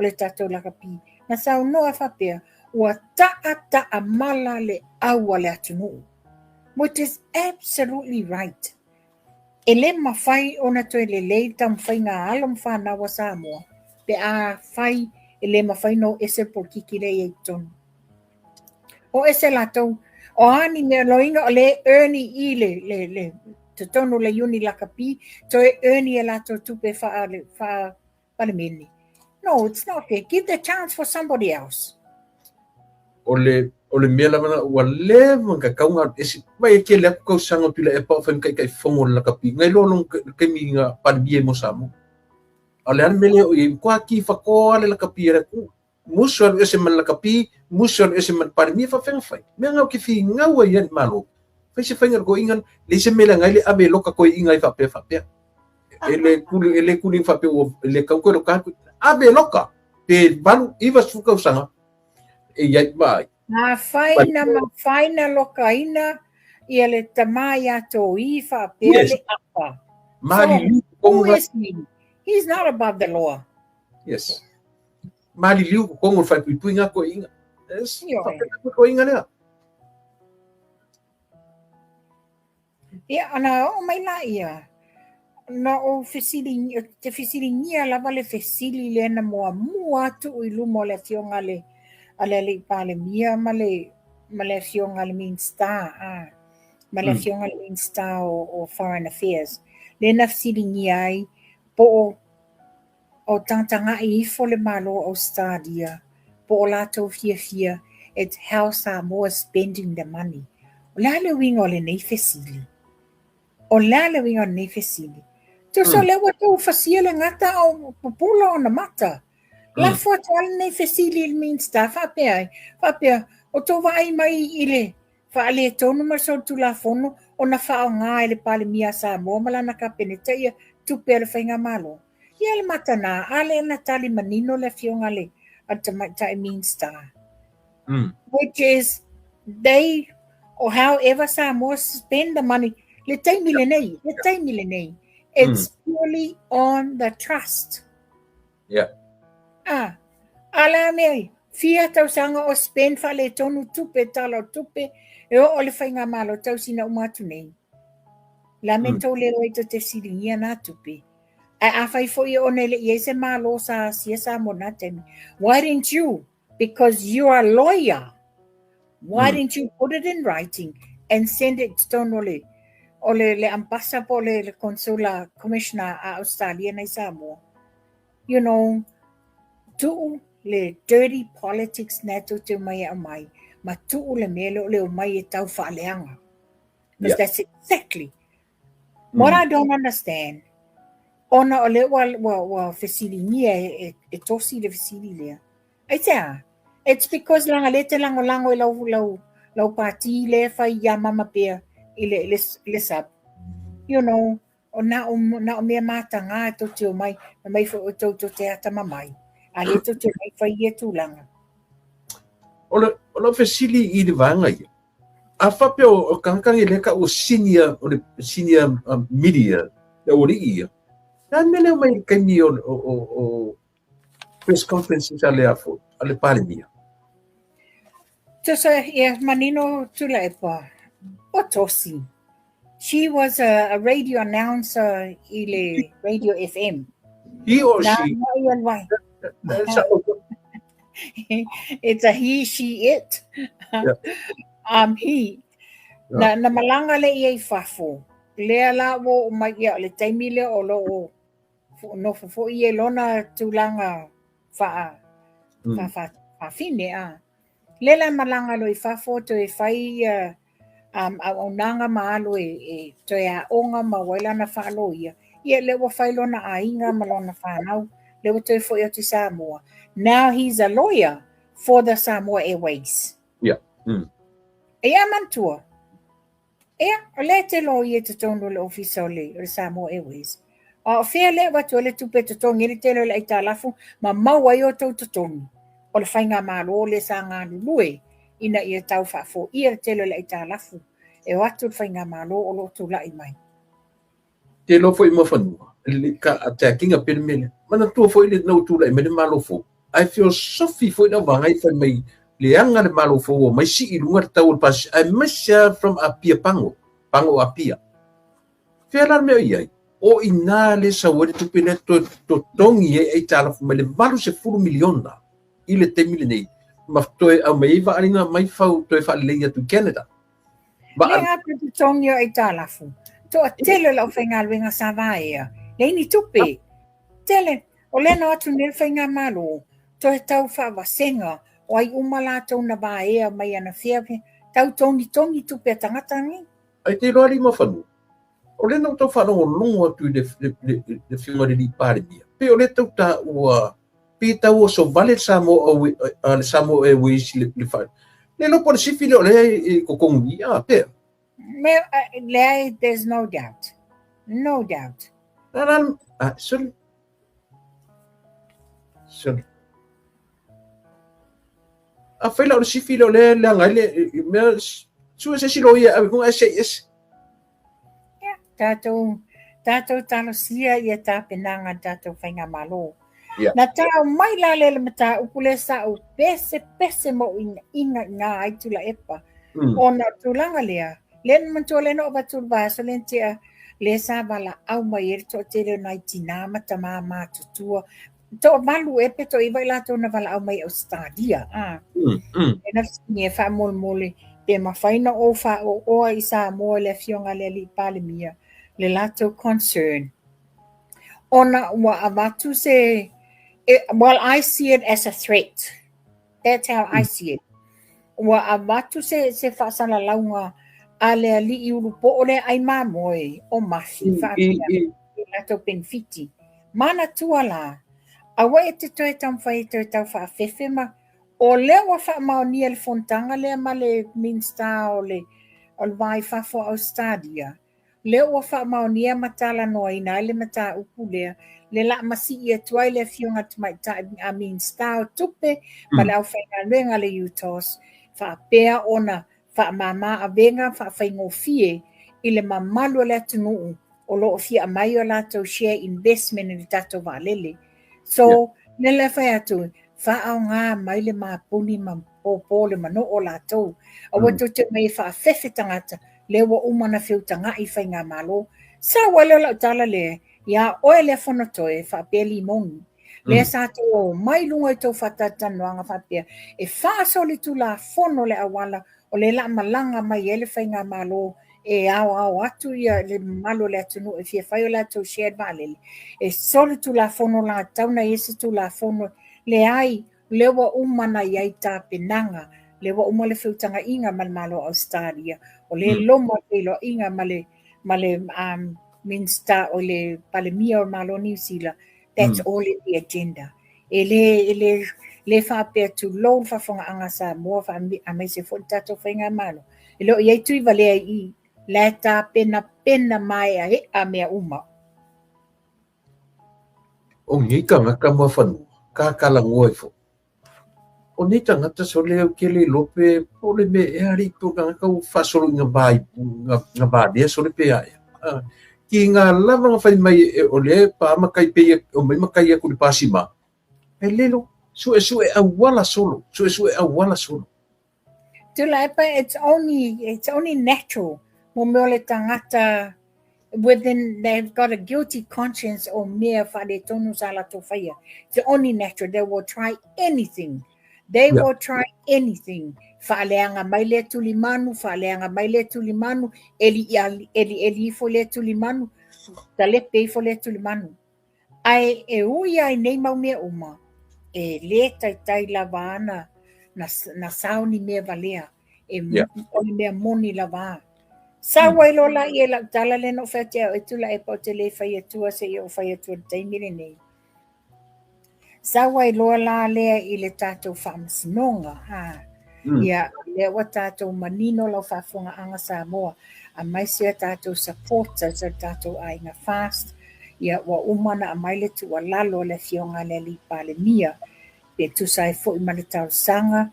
le tātou lakapi. Na sau noa whapea. Ua ta'a mala le aua le atunu. Which is absolutely right. E le mawhai ona toi le lei tam whai ngā alom whānawa Samoa. Pe a whai e le mawhai no ese po kiki le i tonu. O ese latou. O ani mea loinga o le Ernie I le te tonu le uni lakapi. Toi Ernie e latou tupe wha palemeni. No, it's not fair. Give the chance for somebody else. O le mea lamana ua le manga kaunga esi mai ke le ko sanga pila e pa fa kai fongo la kapi ngai lo ke mi nga palemia mo Samoa. Ale an mele o I kwa ki fa ko ale la kapi re ku muso ese man la kapi muso ese man palemia fa fai me nga ki fi nga wa yan malo fa se fanga ko ingan le se mele ngai le abe loka ko ingai fa pe ele kuli fa pe le ka ko ka abe loka pe balu iwa suka usanga e yai mai na faina lokaina ia le tamai ato I fa pe le apa. Who is he? He's not above the law. Yes. Mali liu ko ngol fa puinga ko inga. Yes. Ko inga le. Ia ana o mai la ia. Na o te fisilingia lava le fesili le na mua tu I lumo le fionga le ale palemia ma le fionga le main star ma le fionga le main star o foreign affairs le na fisilingia ai po o tantanga I fo le malo o stadia po la to fia it's how Samoa spending the money o la le wingo le nei fesili tu so le wato fasile ngata o popula o na mata la foto al nei fesili il min sta fa pe O tō vai mai i le whaale tonu ma so tula fono o na whao ngā ele pale mia sa mo malana ka peneta ia tupe le whainga malo. Ia le matana, ale na tali manino le fionga le at the Mean Star. Which is they or however Samoa spend the money. Le taimile nei. It's purely on the trust. Yeah. Ala mei. Fia tau sanga o spend fale tonu tupe talo tupe e o le whainga malo tau sina umatu nei. La mento le roi to te siringia na tupe. A whai fo i one le i se malo sa sia sa mona temi. Why didn't you? Because you are a lawyer. Why didn't you put it in writing and send it to le ambassador po le consular commissioner a Australia na Samoa? You know, tu le dirty politics na tu te mai a mai, ma tu le melo le o mai e tau whaaleanga. Because that's exactly what I don't understand. Ona o le wa fesilingia e tosi le fesili lea. Aitea, it's because langa lete lango lau parti le fai ya mama pea i le sab. You know, o na o mea mata ngā to te o mai, na mai fo o to te ata mamai. A le to te mai fai e tūlanga. O le fesili i le vanga ia. A whape o kankangi leka o senior media, le ori ia. Nā mele mai kaimi o press conferences ale pale mia. Tosa ia manino tula epa. O tosi. She was a radio announcer i le Radio FM. He or she? It's a he, she, it. He. Na malanga le iei fafo. Lea la wo mai ia le taimile o lo o no fo ie lona tulanga fa fine a. Lela malanga lo I fafo to e fai o nanga maalo e to e onga ma waila na fa lo ia. Ia le wo fai lona ainga malona fa nau le wo to e fo ia te Samoa. Now he's a lawyer for the Samoa Airways. Yeah. Ia mantua. Ia, o le te lo ia te tono le ofisa o le Samoa Airways. O fea le watu le tupe te tongi le telo le aita lafu, ma maua i o tau te tongi. O le whainga malo le sa ngā lulue, ina ia tau whafo ia le telo le aita lafu. E watu le whainga malo o lo tu lai mai. Te lo fo I mawhanua, le ka a te akinga pere mele. Mana tua fo I le nau tu lai mele malo fo. I feel sorry fo I na wangai whai mai le anga le malo fo o mai si I lunga tau o pasi. I miss her from Apia pango Apia. Fea lar mea iai. O ina le sa wale tupe le to tongi e tala fu le valu se furu miliona I le te mili nei ma toe au mai va alinga mai fau toe fa le tu Canada ba le atu te tongi e tala fu to tele la whainga luenga sa vaea le ni tupe tele o le na atu nel whainga malo to e tau wha wasenga o ai umala tau na vaea mai ana fea tau tongi tupe tangata ni ai te roari ma whanu o le nau tau whanongo longo atu le whiunga li pare mia. Pe o le tau ta ua, pe tau o so vale Samoa Airways le whare. Le lopo le sifile o le kokongi, pe. There's no doubt. No doubt. Sorry. A whaila o le sifile o le angai le, mea, sua se silo ia, a kunga S.A.S. Tātou talo sia ia tā penanga tātou whainga malo. Na tāu mai la le mata upule sa o pese mo inga ngā ai tula epa. O na tūlanga lea. Len mantua le no o batul vaso len tia le sa wala au mai eri to te leo nai tina mata mā tutua. To malu epe to iwa ilato na wala au mai Australia. E na finge wha mole pe mawhaina o wha o oa I Samoa le fionga le li pale mia. Le lato concern. Ona wa avatu se, well, I see it as a threat. That's how I see it. Wa avatu se whasala launga ale ali I urupo ole ai mamoe o mahi whaapia. Le lato penfiti. Mana tuala. Awa e te toi tamwhai toi tau whaafewhema O lea ua whaamaonia le fontanga lea ma le Minster o le vai whafo Australia. Lea ua whaamaonia matala noa ina ele mata upu lea. Le la masi ia tuai le fionga tumaita a Minster o tupe ma le au whainga luenga le UTOS. Whaapea ona whaamama a venga whaafingofie i le mamalu le atunuu o loo fia mai o lato share investment i tato valele. So, le le whai atu, whaau ngā mai le mapuni ma popo le mano o lato. A watu te mai whaafefe tangata, le wa umana whiu tanga i whai ngā malo. Sa wale lau tala le, ia oe le whanatoe whaapea limongi. Le sato o mai lunga i tau whatatanoanga whaapea. E whaasoli tu la fono le awala o le la malanga mai ele whai ngā malo. E au atu ia le malo le atunu e fia whai o la tau shared valele. E soli tu la fono la tauna ese tu la fono le ai lewa umana iai tā penanga, lewa uma le whiutanga inga ma le malo Australia, o le loma le lo inga ma le Minster o le palemia o malo New Zealand. That's all in the agenda. E le whapea tu lou whafonga anga sa mua a mai se fontato whainga malo. E lo iai tui valea i le tā pena mai a mea uma. O ngi ka ngaka mua whanu, ka kala ngoi fo. O ni tangata so leo ke le lope po le me e ari to ngaka u whasoro ngā bādia so le pe aia. Ki ngā lava ngā whai mai e o le pa makai pe o mai makai aku le pasima. E lelo, sue awala solo, sue awala solo. Tula epa, it's only natural. Mo meo le tangata within, they've got a guilty conscience o mea whare tonu sala to whaia. It's only natural. They will try anything. They will try anything. Whaaleanga mai le tulimanu, whaaleanga mai le tulimanu, eli fo le tulimanu, talepe fo le tulimanu. Ai e ui ai nei mau mea uma, e le tai lava ana na sauni mea valea, e mea moni lava. Sa wailo la i e la tala le no whatea o tula e po te le whai atua se i o whai atua taimire nei. Sa wailo la lea i le tātou whamasinonga, ia lea wa tātou manino lau whafonga anga Samoa, a mai sea tātou supporters a tātou ainga fast, ia wa umana a mai le tua lalo le fionga le li pale mia, pe tu sai fo i male tau sanga,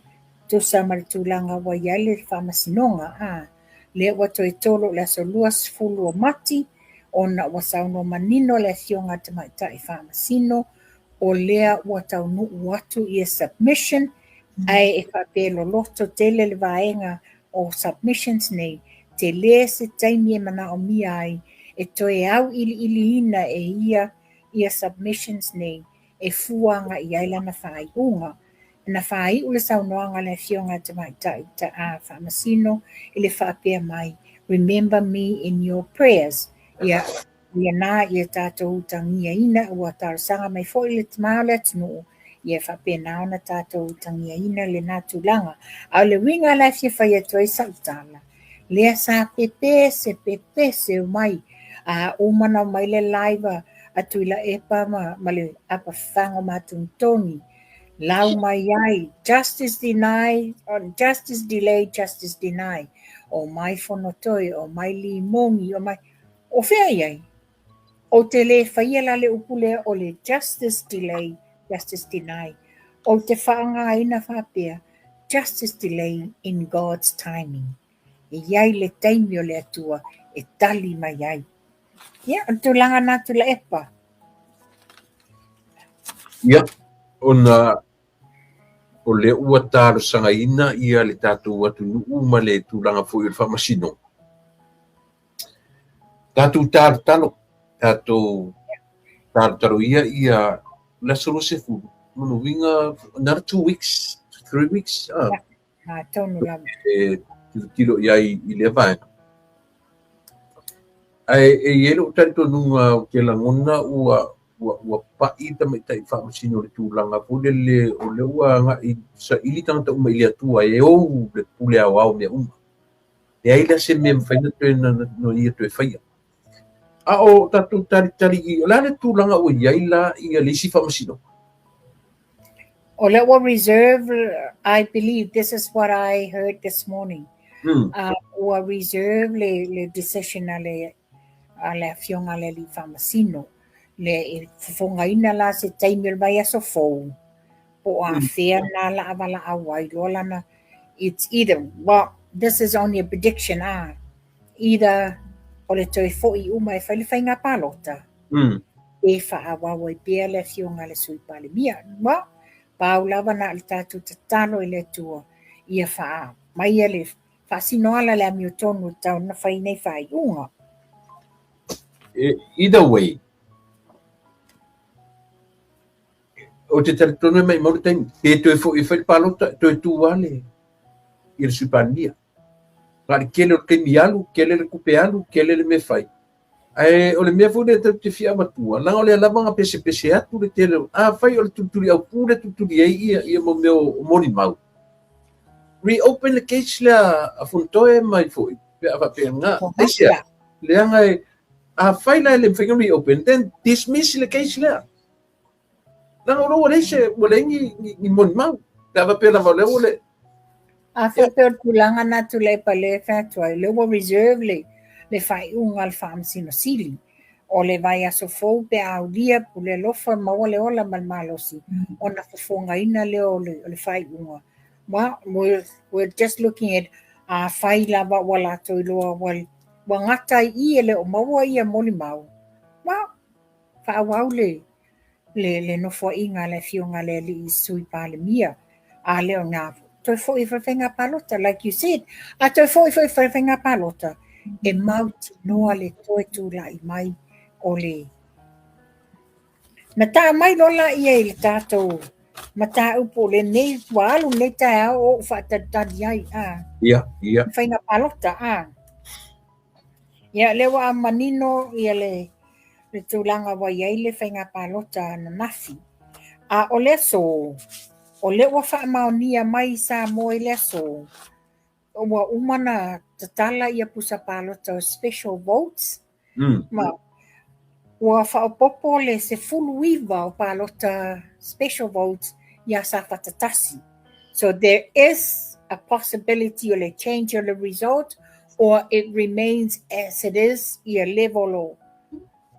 tu sa male tūlanga wa iale whamasinonga, le wa toi tolo le so luas fulu o mati, o na wa sauno manino le fionga te mai tai whamasino, o lea wa tau nuu atu i submission, ai e whapelo loto tele le vaenga o submissions nei, te le se taimi e mana o mia ai, e toe au ili ina e ia submissions nei, e fuanga i aila na whaaiunga, na whaai ule saunoanga le fionga te mai ta a whamasino, i le whapea mai, remember me in your prayers, ia nā ia tātou utangia ina, ua tarasanga mai fo i le tamau le tunu, ia whapea nao na tātou utangia ina le nā tūlanga, au le winga la fia whai atua i sautala, lea sa pepese o mai, umana mai le laiva, atu ila epa ma le apa whango matuntoni, lau mai ai, justice delayed, justice denied, o mai whanotoi, o mai limongi, o mai, o whea iai, o te le whaia la le upule o le justice delayed, justice denied, o te whaanga ina whapea, justice delayed in God's timing, e iai le taimi o le atua, e tali mai ai. Ia, tūlanga nā tula epa. Ia, o le ua tāro sanga ina ia le tātou atu nuu ma le tūlanga fo i le whamasino. Tātou tāro talo, tātou tāro ia la solo se fu. Manu winga, another 2 weeks, 3 weeks. Tonu lama. Tilo iai i le vaenga. E ielo tanto nunga ke la ngona ua pai tamai tai whamasino le tūlanga po le o le ua nga i sa ili tangata uma ili atua e o le pule au mea uma. E aila se mea mwhaina tue no ia tue whaia. A o tatu tari i o la le tūlanga ua iaila i a lisi whamasino. O le wa reserve, I believe this is what I heard this morning. Wa reserve le decision ale afionga le li famasino. Le fongaina la se taimir vai aso fou. Po a fea na la avala awai lola na. It's either, well, this is only a prediction, either o le toi fo'i uma e whaiwhainga palota. E whaawawai pia le fionga le sui pale mia. Well, paulawa na le tātou tatalo i le tua ia wha mai le whasinoala le amio tonu tau na whainei whaiunga. Either way, o te taritonu mai mauri taimi, e toi fo'i whai palota, toi tuwale i le sui pale mia. Ngari kele o keimi alu, kele le kupe alu, kele le me whai. O le mea fune te fia matua, langa o le alabanga pese atu le tele, whai o le tuturi au pule tuturi ia mo meo moni mau. Reopen the case le a funtoe mai foi, pe ava pe nga, esia, le anga whai la le whenga reopen, then dismiss the case le. Langa o roa leise, wale ni moni mau, pe ava pe lava leo le. A whapea tulanga na tu le pale whatua, le wa reserve le whai unga al whaam sino sili. O le vai aso fau pe au lia pu le lofa maua le ola malmalosi. O na whafonga ina leo le whai unga. Well, we're just looking at whai lava wala toi loa wal wangatai i ele o maua ia moli mau. Well, whaawau le nofo inga le fionga le li sui pale mia. A leo nga toi fo'i whawhenga palota, like you said. A toi fo'i whawhenga palota. E mauti noa le toi tūla i mai o le. Na tā mai lola ia i le tātou. Ma tā upo le nei walu nei tā o whatatadi ai. Ia. Whainga palota. Ia lewa a manino ia le tūlanga wa iai le whainga palota na nafi. O le so. O le wa whaamaonia mai sa mo i le so. O wa umana tatala ia pusa palota special votes. Ma wa whaopopo le se fulu iwa o palota special votes ia sa whatatasi. So there is a possibility of a change of the result, or it remains as it is ia level o.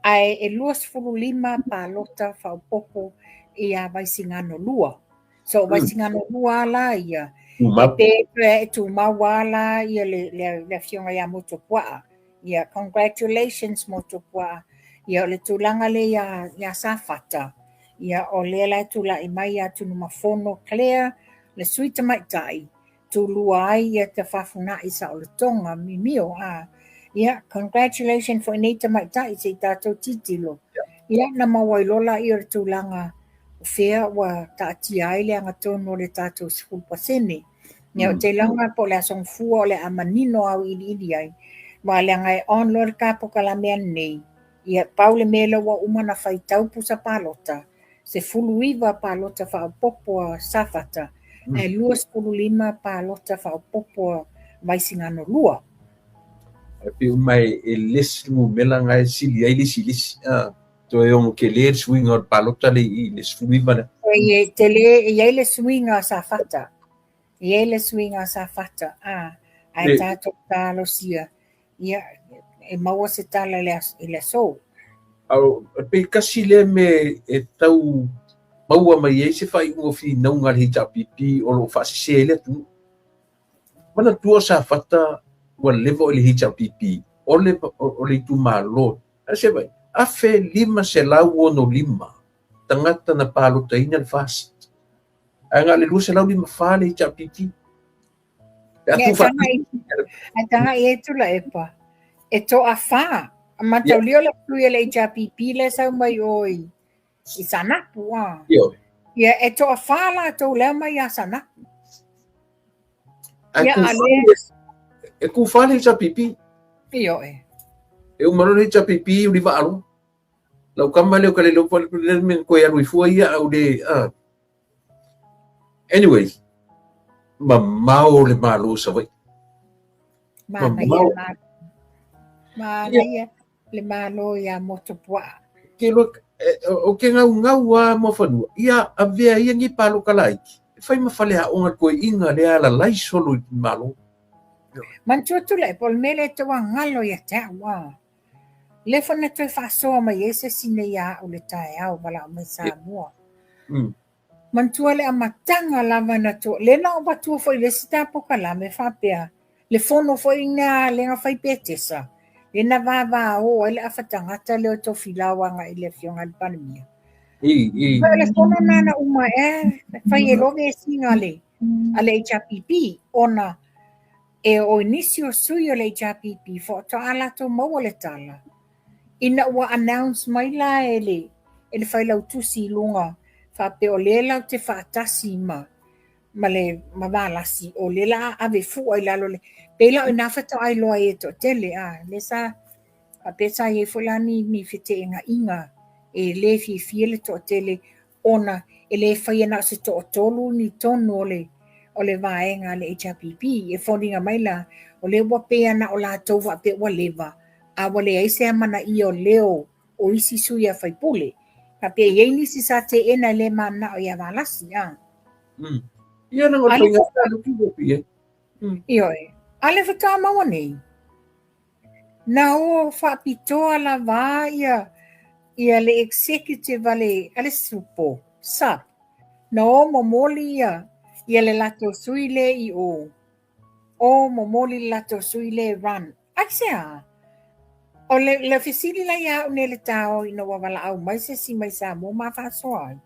Ai e luas fulu lima palota whaopopo ia vaisingano lua. So vaisingano lua la ia. E tu mawala ia le fionga ia motopua. Ia congratulations motopua. Ia le tulanga le ia safata. Ia o le la tula i mai atu numa fono Claire le suita mai tai. Tu lua ai ia te whafuna i sa o le tonga mimio. Ia congratulations for ineta mai tai se tātou titilo. Ia na mawailola i o tulanga fea wa tāti ai le anga tono le tātou skulpasene. Ia o te langa po le asong fua o le amanino au ili ai. Ma le anga e onlor ka po kalamea nei. Ia paule mele wa umana whaitau pusa palota. Se fulu iwa palota whaopopo safata. E luas fulu lima palota whaopopo vaisingano lua. Pe mai e lesmu melanga e sili ai lisi. To e ongo ke le swing or palota le fulu iwa. Ie tele ie le swinga safata. Ie le swinga safata. Ai tato talo sia. Ia e maua se tala le so. Au pe kasi le me e tau maua mai e se fai ungo fi naunga le hita pipi o lo fasise le tu. Mana tua sa fata wa levo le hita pipi o le tu malo. Se vai a fe lima se lau ono lima. Tangata na palo taina le fast. Anga le lu se lau lima fa le hita pipi. Tanga e tu la epa. E to a fa. Ma tau lio le pluia le HRPP le sau mai oi. I sanapu Ia e to a fa la tau leo mai a sanapu. E ku fa le HRPP. Io e. E umano le HRPP uli va alo. Lau kama leo kale leo pa le men koe alu i fua ia au de. Anyway. Mau le malo sa vai. Ma ia le malo ia motopua. Ke look o ke ngau a mo fanua ia a vea ia ngi palo kalaiki fai mafale a onga koe inga le ala lai solo i malo mantua tula e pol mele te wa ngalo ia te wa le fona te fa so ma yese sine ya o le tae au wala o mai sa mua mantua le amatanga lava na to le na o batu foi le sita poka la me fa pea le fono foi na le nga fai petesa le na va o ele afatanga ta le to filawa nga ile fionga le panemia le fono na uma fai e loge singa le ale HRPP ona e o inisio suyo le HRPP fo to ala to mo le tala ina wa announce mai la ele fai lau tusi lunga fa pe o le lau te fatasi ma le mavalasi o le la ave fu ai lalo le pe la ina fa to ai lo ai to tele le sa a pesa ye fulani ni fite inga e le fi le to tele ona ele fai na se to tolu ni tono o le vaenga le HRPP e fondinga mai la o le wa pe ana o la to va pe wa leva a wale ai se mana i o leo o isi suia fai pule ka pe ye ni si sa te ena le mana o ya valasi ia na ngata ngata lu ki bopi ale fata ma nei na o fa pitoa la va ia le executive ale supo sa na o momoli ia le lato suile i o momoli lato suile run aksea o le fisili la ia o le tao ina wawala au mai se si mai sa mo ma fa soai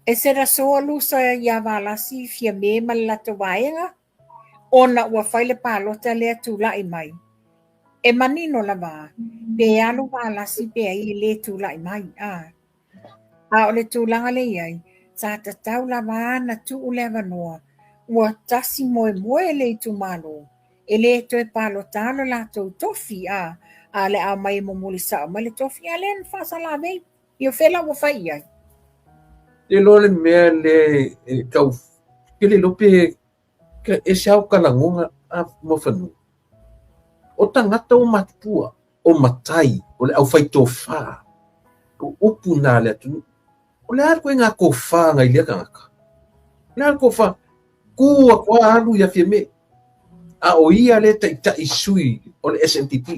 e se ra so lusa ia valasi fia me malato vaenga ona ua faile palota le tula i mai e manino la va pe alu valasi pe ai le tula i mai a o le tulanga le ai sa ta tau la va na tu le vanoa ua tasi moe le tu malo e le to e palota la to tofi ale a mai mo mulisa ma le tofi alen fa sala ve io fela wo fai ai te lo le me le kau ke le lope ke e siau kalangonga a mo fanu o tangata o matua o matai o le au fai tofa o upuna le tu o le ar ko nga ko fa ngai le kanga le ar ko fa ku ko alu ya fieme a o ia le ta isui o le SNTP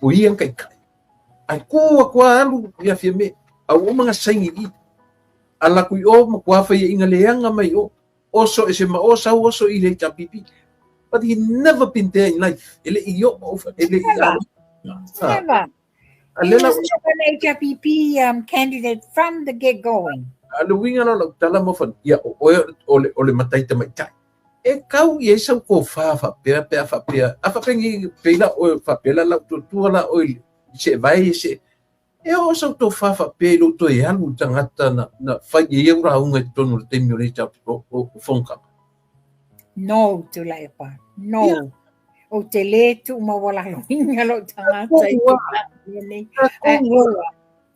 o ia kai ai ko alu ya fieme a o mga saingi ala ku o mo kwa fa inga leanga mai oso ese ma oso i le HRPP but he never been there in life ele io ele never he was an HRPP candidate from the get going alu winga no tala mo fa ia o le matai te mai tai e kau ye sa ko fa pe afa pengi pela o fa pela la tu la o se vai se e o sa to fa pelo to e alu tangata na fa ye ura unga tonu te mi le cha o fonka no tu la epa no o te le tu ma wala lo inga lo tangata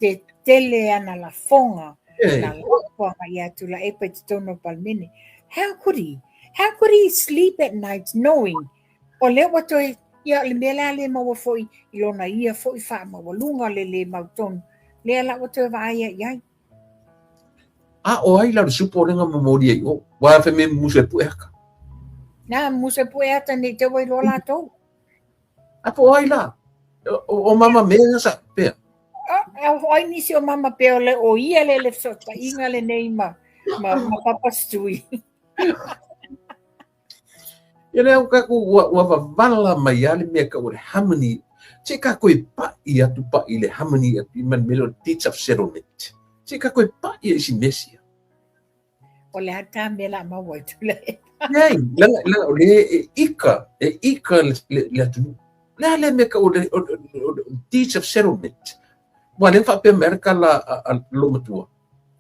te tele ana la fonga na la ya tu la epa te tono palmene how could he sleep at night knowing o le wato ia le mela le ma foi ilona ia foi fa ma lunga le mauton le la wato va ia o ai la supo lenga memoria o wa fe me muse pueka na muse pueta ni te voi lo la to po ai la o mama me sa pe o ai ni si o mama pe o ia le sota inga le neima ma papa stui ele o ka wa vala mai ale me ka o harmony che ka ko pa ia tu pa ile harmony at man melo teach of settlement che ka ko pa ia si mesia o le ata me la ma wo tu le nei la o le ika le tu le me ka o teach of settlement wa le fa pe america la lo matua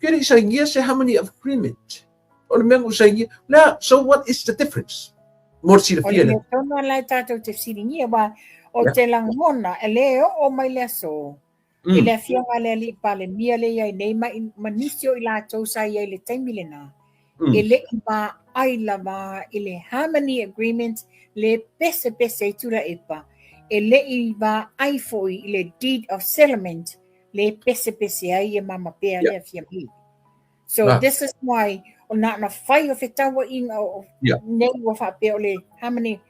kiri sa ngia se harmony of agreement o le mengo sa ngia la so what is the difference more si o le tono la tato te siringia ba o te langona ele o mai le so ele fianga le li pale mia le ia nei manisio i la to sa ia le taimilena ele ba ai lava ele harmony agreement le pese tu la epa ele i ba ai foi le deed of settlement le pese ai e mama pea le fia mi. So this is why o na fai o fetawa inga o nei o fa pe o le hamani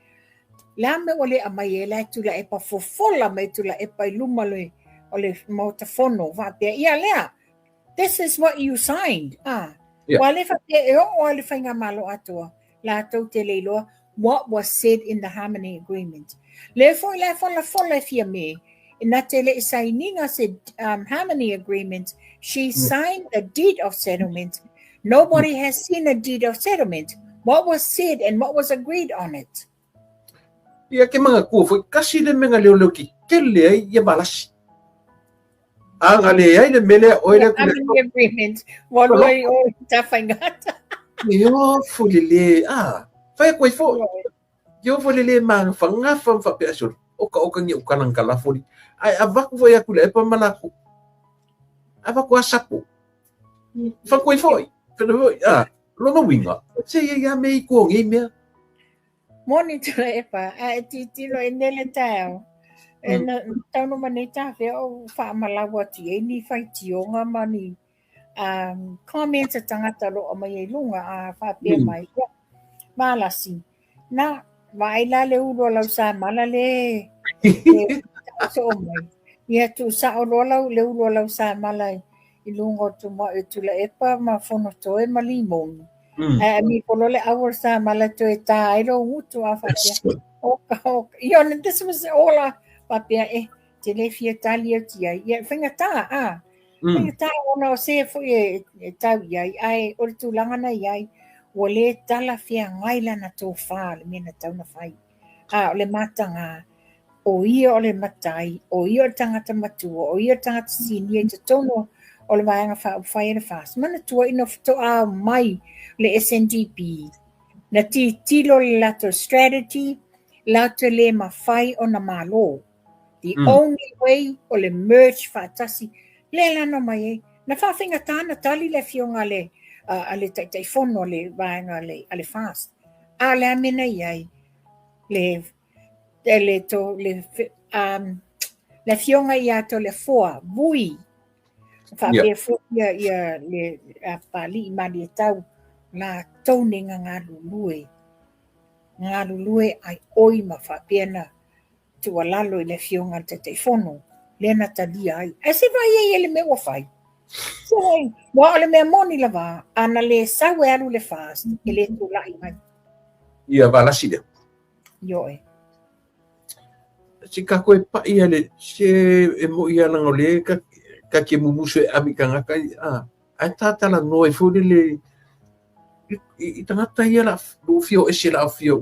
la me o le amai e la tula e pa fofola me tula e pa luma le o le motafono fa pe ia lea. This is what you signed. Wale fa pe e o le fainga malo atoa la tau te leiloa what was said in the harmony agreement. Le fola fia me na te le signinga said harmony agreement. She signed a deed of settlement. Nobody has seen a deed of settlement. What was said and what was agreed on it? Ia ke mga kua foi kasi le menga leo ki kele ai ia balasi. Anga le ai le mele o le harmony agreement. Waloi o tafangata. Yo fulile fai koi fo. Yo fulile mang fanga fam fa peso. Oka ngi ukanang kala foli. Ai avaku foi akula e pa malaku. Avaku asapu. Fa koi foi. Pero lo winga. Se ia me ko ngi me. Moni tula epa ti lo enele tao. Na tau no maneta fe o fa malawa ti e ni fai tionga mani. Comments at tangata lo o mai lunga fa pe mai. Malasi. Na vaila le ulo lau sa malale. So mai. Ia tu sa o lo le ulo lau sa malai. Ilungo tu mo tula epa ma fono to e malimon. Mi polole hour sa malato e tai lo utu afapia. Yon this was all papia te le fia talia tia. Ia finga ta finga ta ona se fu e tau ia ai o tu langana ia o le tala fia ngaila na to fa le mena tau na fai. O le matanga o ia o le matai o ia tangata matua o ia tangata sini te tono o le vaenga whai na fast. Mana tua ino to mai le SNDP. Na tilo le lato strategy, lato le mawhai o na malo. The only way o le merge whaatasi, le lano mai e. Na whawhinga tāna tali le fionga le, ale taifono le vaenga le fast. Le amena iai, le fionga ia to le foa, vui. Whape fukia ia le pali i mani e tau la taune ngā lulue. Ngā lulue ai oi ma whapeana tua lalo i le fionga te teifono. Lena talia ai. E se vai e le mea whai. So ai, wa ole mea moni la wā, ana le sau e alu le fast, e le tu lai mai. Ia valasi le. Yo e. Si ka koe pa ia le, se e mo ia lango le, ka ke mumusu e amikanga kai ai tatala noi fuli le i tangata ia la lu fio e se la fio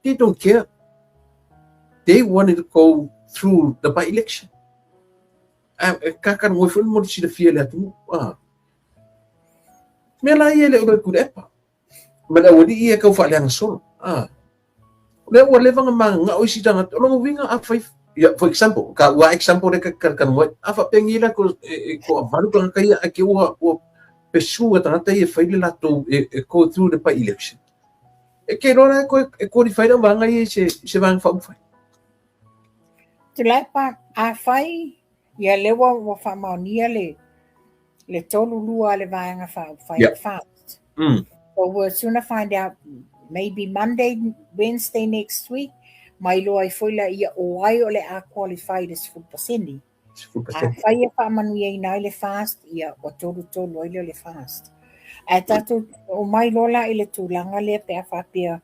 they don't care. They wanted to go through the by election. Kakan moi fuli mo si le fia le atu me la ia le o ku epa me la wodi ia ka fa le ang solo le o le vanga manga o si tangata lo winga a five. Yeah, for example, example de kan mo afa pengila ko valu kan kaya ke o pesua tangata e faile la to go through the by election. Ke rona ko di faida vanga se vang fa fa. Tulai pa a fai ya lewa wa fa maunia le tolu lua le vanga fa fast. So we'll soon find out maybe Monday, Wednesday next week. Mai loa I foila ia o ai o le a qualified as full percent. Whai e whaamanuia I nai le fast ia o tolu ai le fast. A tatu o mai lola I le tūlanga le pea whapea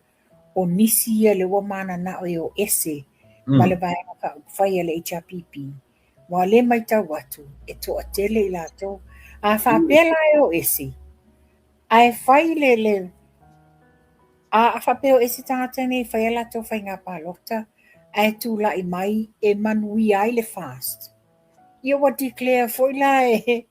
o nisi ia le wamana na o ese ma le vaenga whai le HRPP. Wa le mai tau watu e to atele I lato a whapea la o ese. Ai whai le a whapeo ese tangata nei whai ala tō whai ngā pālota ai tū la I mai e manui ai le fast. Ia wa declare foi la e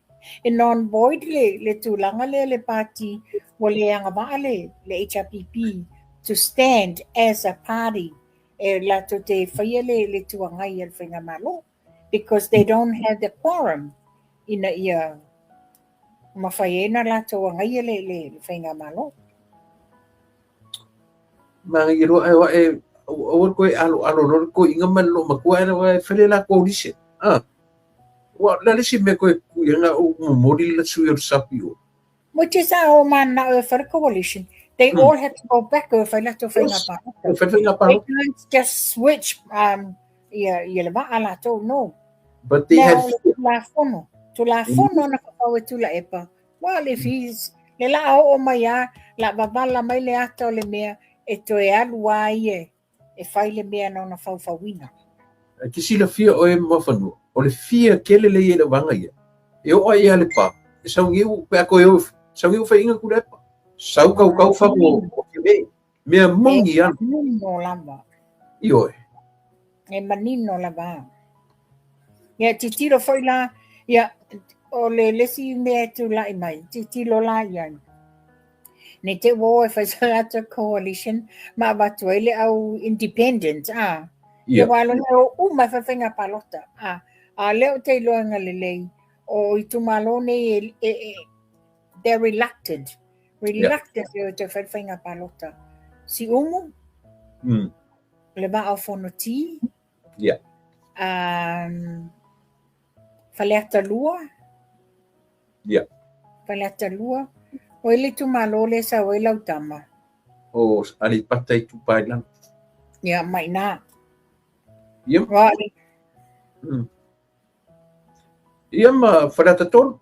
non-void le tūlanga le party wa le anga maa le HRPP to stand as a party e la tō te whai le tuangai al whai ngā malo because they don't have the quorum ina ia mawhai ena la tō angai le whai ngā malo. Mangi ro e o ko alo ko inga man lo ma ko era wa fele la ko dise Wa la le si me ko ku yanga o mori la su yor sapio. Which is our man now for the coalition. They all had to go back over let to find Yes. out. O fa nga They pa. can't just switch leva ala to no. But they Now had to la fono na kapawe to la epa. Well, if he's le la o maya la babala mai le ato le mea e to e alua ie e fai le mea na na fawina. ki sila fia o e mafanu. O le fia kele le ye le wanga ia. E o ai ale pa. E sau ngiu pe ako eu sau ngiu fa inga ku le pa. Sau kau fa mo o ke me. Mea mongi an. No lava. Io e. E manino lava. Ia titiro foi la ia o le lesi mea tu la i mai. Titilo la ia. Ne te wo e fai sa coalition ma batu ele au independent Ia walo leo uma whawhenga palota. Leo te loanga lelei. O i tumalone they're reluctant. Reluctant leo te whawhenga palota. Si umu. Le ba au fono ti. Ia. Whaleata lua. Ia. Whaleata lua. O ele tumalole sa o elau tama. O ali patai tu pai lang. Ia mai nā. Ia. Wali. Ia ma whanata tonu.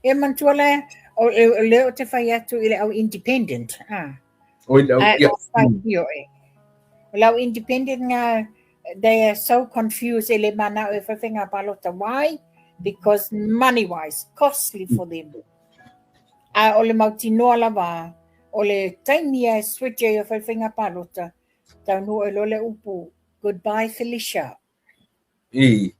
E mantua le o leo te whai atu i le au independent. O ilau, ia. Lau independent ngā, they are so confused e le mana e whawhenga palota. Why? Because money-wise, costly for them. O le mautinoa lava, o le taimia e switch e whawhenga palota. Tau no e lole upu. Goodbye, Felicia. I.